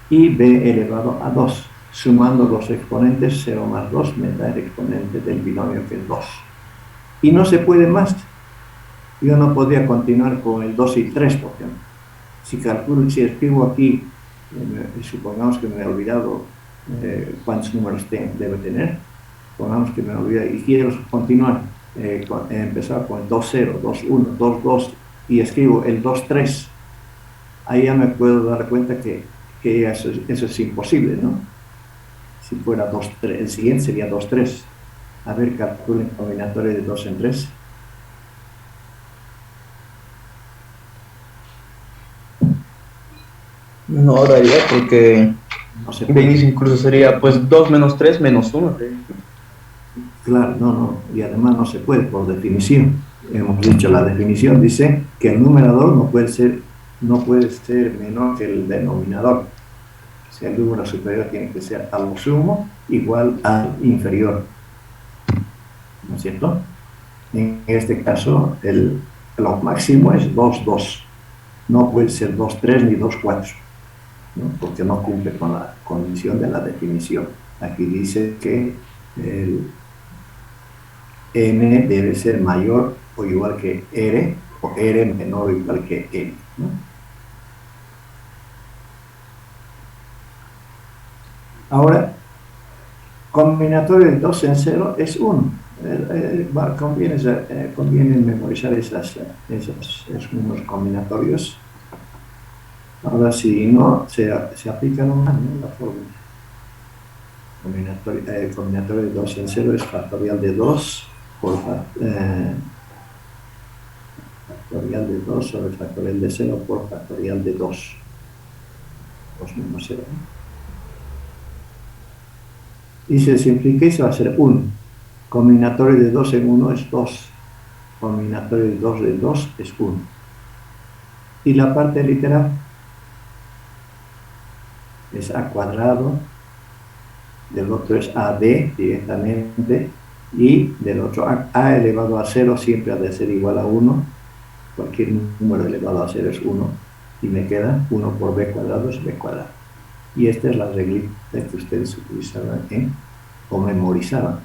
A: Y B elevado a 2. Sumando los exponentes, 0 más 2 me da el exponente del binomio que es 2. Y no se puede más. Yo no podría continuar con el 2 y 3, por ejemplo. Si escribo aquí, supongamos que me he olvidado cuántos números debe tener, supongamos que me he olvidado y quiero continuar, empezar con el 2, 0, 2, 1, 2, 2 y escribo el 2, 3, ahí ya me puedo dar cuenta que eso es imposible, ¿no? Si fuera 2, 3, el siguiente sería 2, 3. A ver, calculen combinatorio de 2 en 3.
C: No daría porque
A: No se
C: de
A: puede.
C: inicio incluso sería pues 2 menos 3 menos 1.
A: Claro, no, y además no se puede por definición. Hemos dicho, la definición dice que el numerador no puede ser menor que el denominador. O sea, el número superior tiene que ser a lo sumo igual al inferior. ¿No es cierto? En este caso, lo máximo es 2, 2. No puede ser 2, 3 ni 2, 4. ¿No? Porque no cumple con la condición de la definición. Aquí dice que el n debe ser mayor o igual que r, o r menor o igual que n, ¿no? Ahora, combinatorio de 2 en 0 es 1. Conviene memorizar esos números combinatorios. Ahora, si no, se aplica nomás, ¿no? La fórmula. Combinatorio de 2 en 0 es factorial de 2 por factorial de 2 sobre factorial de 0 por factorial de 2. 2 menos 0. Y se simplifica y se va a hacer 1. Combinatorio de 2 en 1 es 2. Combinatorio de 2 en 2 es 1. Y la parte literal es a cuadrado, del otro es ad directamente, y del otro a elevado a 0 siempre ha de ser igual a 1. Cualquier número elevado a 0 es 1. Y me queda 1 por b cuadrado es b cuadrado. Y esta es la reglita que ustedes utilizaban o memorizaban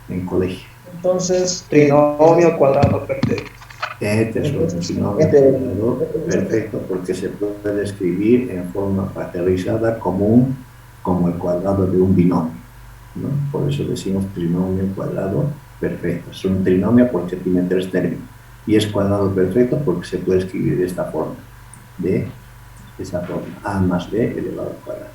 A: en colegio.
D: Entonces,
G: Trinomio cuadrado perfecto.
A: Este es un trinomio cuadrado perfecto porque se puede escribir en forma factorizada como el cuadrado de un binomio, ¿no? Por eso decimos trinomio cuadrado perfecto. Es un trinomio porque tiene 3 términos. Y es cuadrado perfecto porque se puede escribir de esta forma. De esa forma. A más b elevado al cuadrado.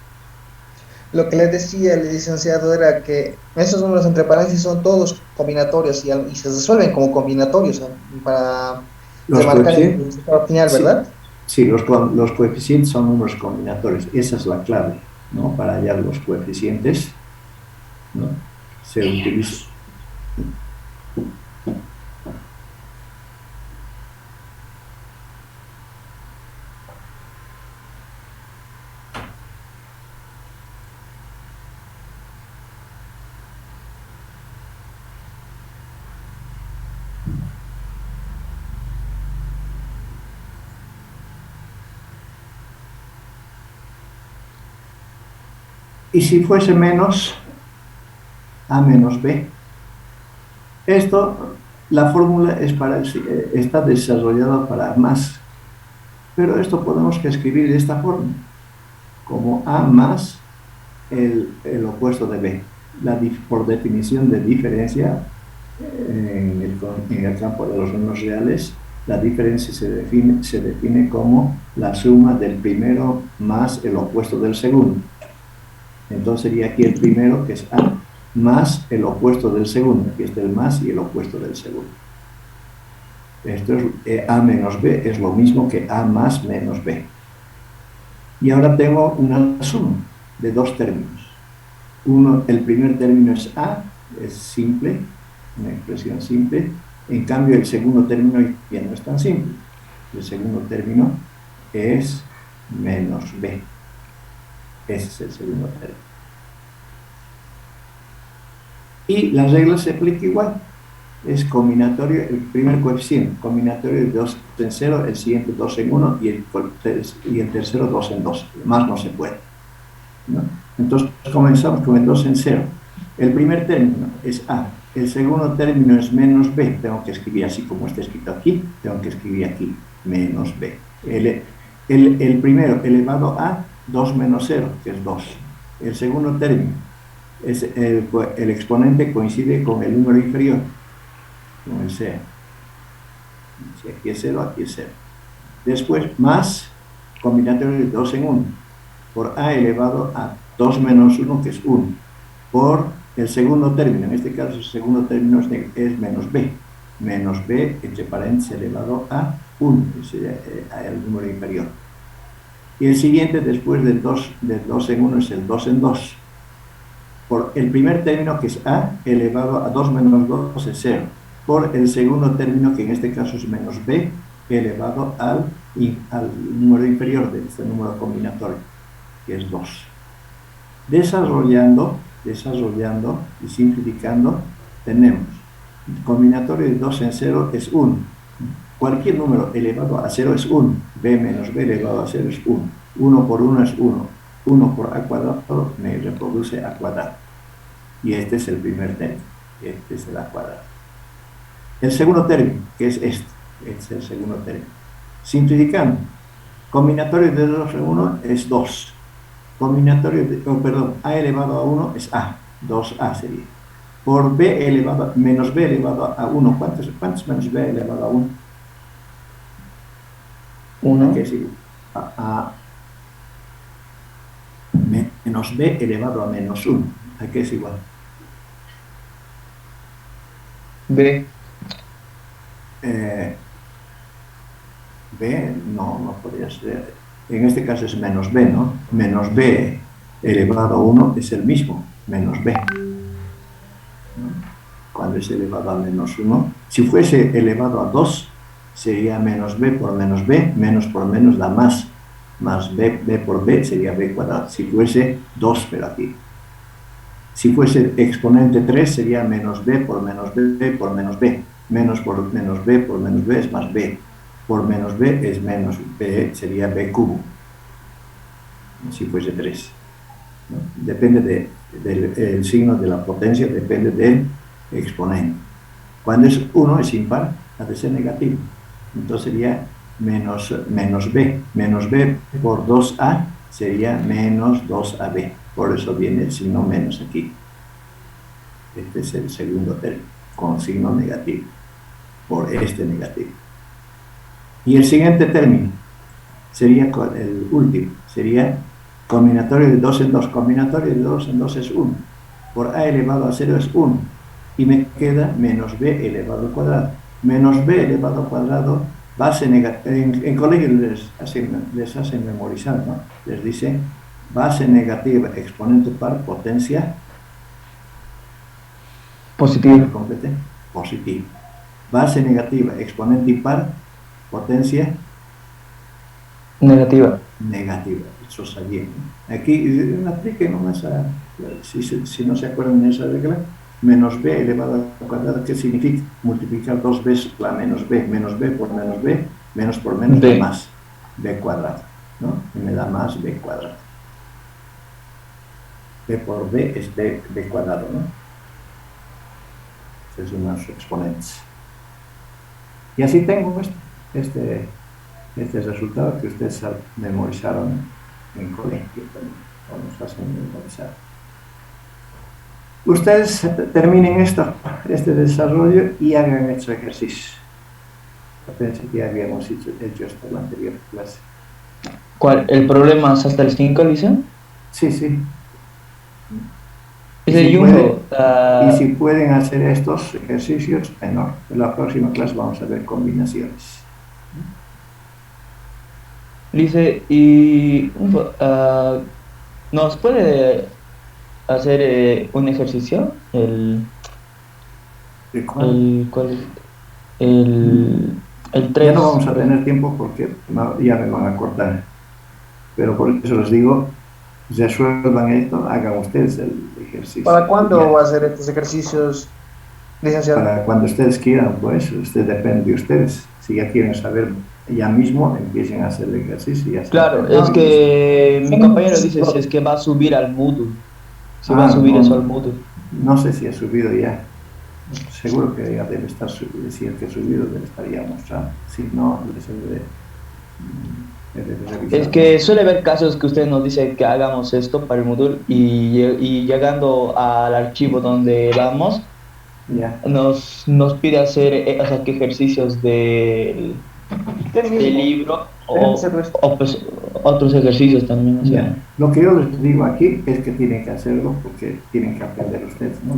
D: lo que les decía el licenciado era que esos números entre paréntesis son todos combinatorios y se resuelven como combinatorios para remarcar el resultado final, ¿verdad?
A: Sí, los coeficientes son números combinatorios. Esa es la clave, ¿no? Para hallar los coeficientes, ¿no? Se utiliza. Y si fuese menos A menos B, esto, la fórmula está desarrollada para más, Pero esto podemos escribir de esta forma, como A más el opuesto de B. Por definición de diferencia, en el campo de los números reales, la diferencia se define como la suma del primero más el opuesto del segundo. Entonces sería aquí el primero, que es A, más el opuesto del segundo. Aquí está el más y el opuesto del segundo. Esto es A menos B, es lo mismo que A más menos B. Y ahora tengo una suma de dos términos. El primer término es A, es simple, una expresión simple. En cambio, el segundo término ya no es tan simple. El segundo término es menos B. Ese es el segundo término. Y la regla se aplica igual. Es combinatorio, el primer coeficiente, combinatorio de 2 en 0, el siguiente 2 en 1 y el tercero 2 en 2. Más no se puede, ¿no? Entonces comenzamos con el 2 en 0. El primer término es A. El segundo término es menos B. Tengo que escribir así como está escrito aquí. Tengo que escribir aquí menos B. El primero elevado a 2 menos 0, que es 2. El segundo término, el exponente coincide con el número inferior, con el 0. Si aquí es 0, aquí es 0. Después, más combinatorio de 2 en 1. Por A elevado a 2 menos 1, que es 1. Por el segundo término, en este caso el segundo término es menos B. Menos B, entre paréntesis, elevado a 1, es el número inferior. Y el siguiente, después del 2 en 1, es el 2 en 2. Por el primer término, que es A, elevado a 2 menos 2, es 0. Por el segundo término, que en este caso es menos B, elevado al número inferior de este número combinatorio, que es 2. Desarrollando y simplificando, tenemos combinatorio de 2 en 0 es 1. Cualquier número elevado a 0 es 1. B menos B elevado a 0 es 1. 1 por 1 es 1. 1 por A cuadrado me reproduce A cuadrado. Y este es el primer término. Este es el A cuadrado. El segundo término, que es este es el segundo término. Simplificando, combinatorio de 2 en 1 es 2. Combinatorio de, A elevado a 1 es A. 2A sería. Por B elevado, menos B elevado a 1. ¿Cuántos menos B elevado a 1?
G: 1.
A: ¿Qué sigue? Menos B elevado a menos 1. ¿A qué es igual?
G: B.
A: B no podría ser. En este caso es menos B, ¿no? Menos B elevado a 1 es el mismo, menos B. Cuando es elevado a menos 1, si fuese elevado a 2, sería menos B por menos B, menos por menos da más B por B sería B cuadrado. Si fuese 2, pero aquí. Si fuese exponente 3, sería menos B por menos B por menos B. Menos por menos B por menos B es más B. Por menos B es menos B, sería B cubo. Si fuese 3. ¿No? Depende del signo de la potencia, depende del exponente. Cuando es 1 es impar, ha de ser negativo. Entonces sería menos B. Menos B por 2A sería menos 2AB. Por eso viene el signo menos aquí. Este es el segundo término, con signo negativo. Por este negativo. Y el siguiente término sería el último. Sería combinatorio de 2 en 2. Combinatorio de 2 en 2 es 1. Por A elevado a 0 es 1. Y me queda menos B elevado al cuadrado. Menos B elevado al cuadrado, base negativa. En colegio les hacen memorizar, ¿no? Les dice base negativa, exponente par, potencia
G: Positivo.
A: complete, positivo. Base negativa, exponente impar, potencia
G: Negativa.
A: negativa. Eso sabía, ¿no? Aquí apliquen nomás si no se acuerdan de esa regla, menos B elevado al cuadrado, ¿qué significa? Multiplicar 2 veces la menos B por menos B, menos por menos
G: B.
A: da más B cuadrado, ¿no? Y me da más B cuadrado. B por B es B cuadrado, ¿no? Esos son los exponentes. Y así tengo Este es el resultado que ustedes memorizaron en colegio también, o nos hacen memorizar. Ustedes terminen este desarrollo y hagan estos ejercicios. Yo pensé que habíamos hecho esto en la anterior clase.
G: ¿Cuál? ¿El problema es hasta el 5, dice?
A: Sí, sí.
G: Dice
A: Y si
G: Jumbo,
A: y si pueden hacer estos ejercicios, menor. En la próxima clase vamos a ver combinaciones.
G: dice, y ¿nos puede hacer un ejercicio?
A: ¿De cuál?
G: ¿Cuál es? El
A: Ya
G: 3.
A: no vamos a tener tiempo porque ya me van a cortar. Pero por eso les digo, resuelvan esto, hagan ustedes el ejercicio.
D: ¿Para cuándo
A: Ya.
D: va a hacer estos ejercicios, licenciado?
A: Para cuando ustedes quieran, pues, depende de ustedes. Si ya quieren saber ya mismo, empiecen a hacer el ejercicio. Ya
G: Claro,
A: saben.
G: es que mi compañero dice si es que va a subir al Moodle. Si va a subir eso al Moodle.
A: No sé si ha subido ya. Seguro que ya debe estar subido. Si es que ha subido, debe estar ya mostrando. Si no, debe revisar.
G: Es que suele haber casos que usted nos dice que hagamos esto para el Moodle y llegando al archivo donde vamos,
A: Ya.
G: nos pide hacer o sea, que ejercicios del libro o pues otros ejercicios también. O sea.
A: Ya. Lo que yo les digo aquí es que tienen que hacerlo porque tienen que aprender ustedes, ¿no?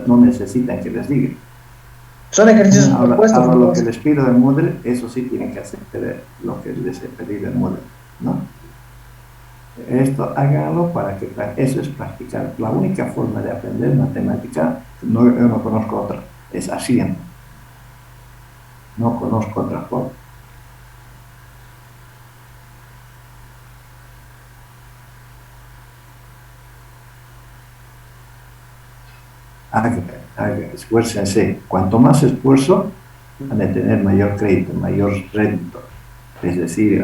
A: No necesitan que les digan.
D: Son ejercicios
A: Ahora
D: propuestos.
A: lo que
D: entonces.
A: les pido del Moodle, eso sí tienen que hacer lo que les he pedido del Moodle, ¿no? Esto háganlo para que eso es practicar. La única forma de aprender matemática, yo no conozco otra, es haciendo. No conozco otra forma. Esfuércense. Cuanto más esfuerzo, han de tener mayor crédito, mayor rédito. Es decir,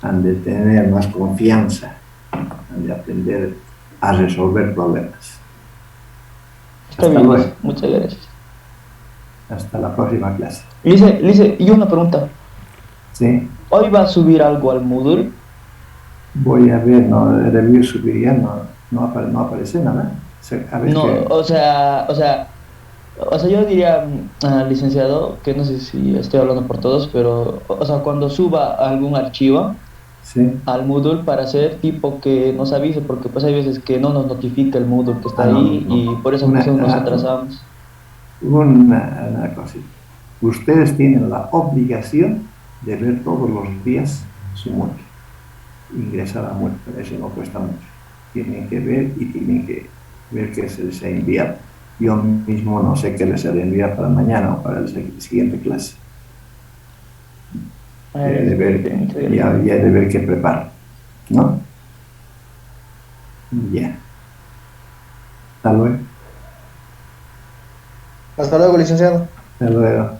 A: han de tener más confianza, han de aprender a resolver problemas.
G: Está bien, luego. Muchas gracias.
A: Hasta la próxima clase.
G: Lice, y una pregunta.
A: ¿Sí?
G: ¿Hoy va a subir algo al Moodle?
A: Voy a ver, no debió subir ya, no aparece nada. A ver
G: No,
A: qué.
G: o sea, yo diría, licenciado, que no sé si estoy hablando por todos, pero, o sea, cuando suba algún archivo
A: Sí.
G: al Moodle para hacer tipo que nos avise, porque pues hay veces que no nos notifica el Moodle que está
A: No,
G: ahí
A: no.
G: y por eso nos atrasamos.
A: Una cosita. Ustedes tienen la obligación de ver todos los días su Moodle. Ingresar a Moodle, eso no cuesta mucho. Tienen que ver y tienen que ver qué se les ha enviado. Yo mismo no sé qué les haré enviar para mañana o para la siguiente clase. Ya he de ver qué preparo, ¿no? Ya. Hasta luego.
D: Hasta luego, licenciado.
A: Hasta luego.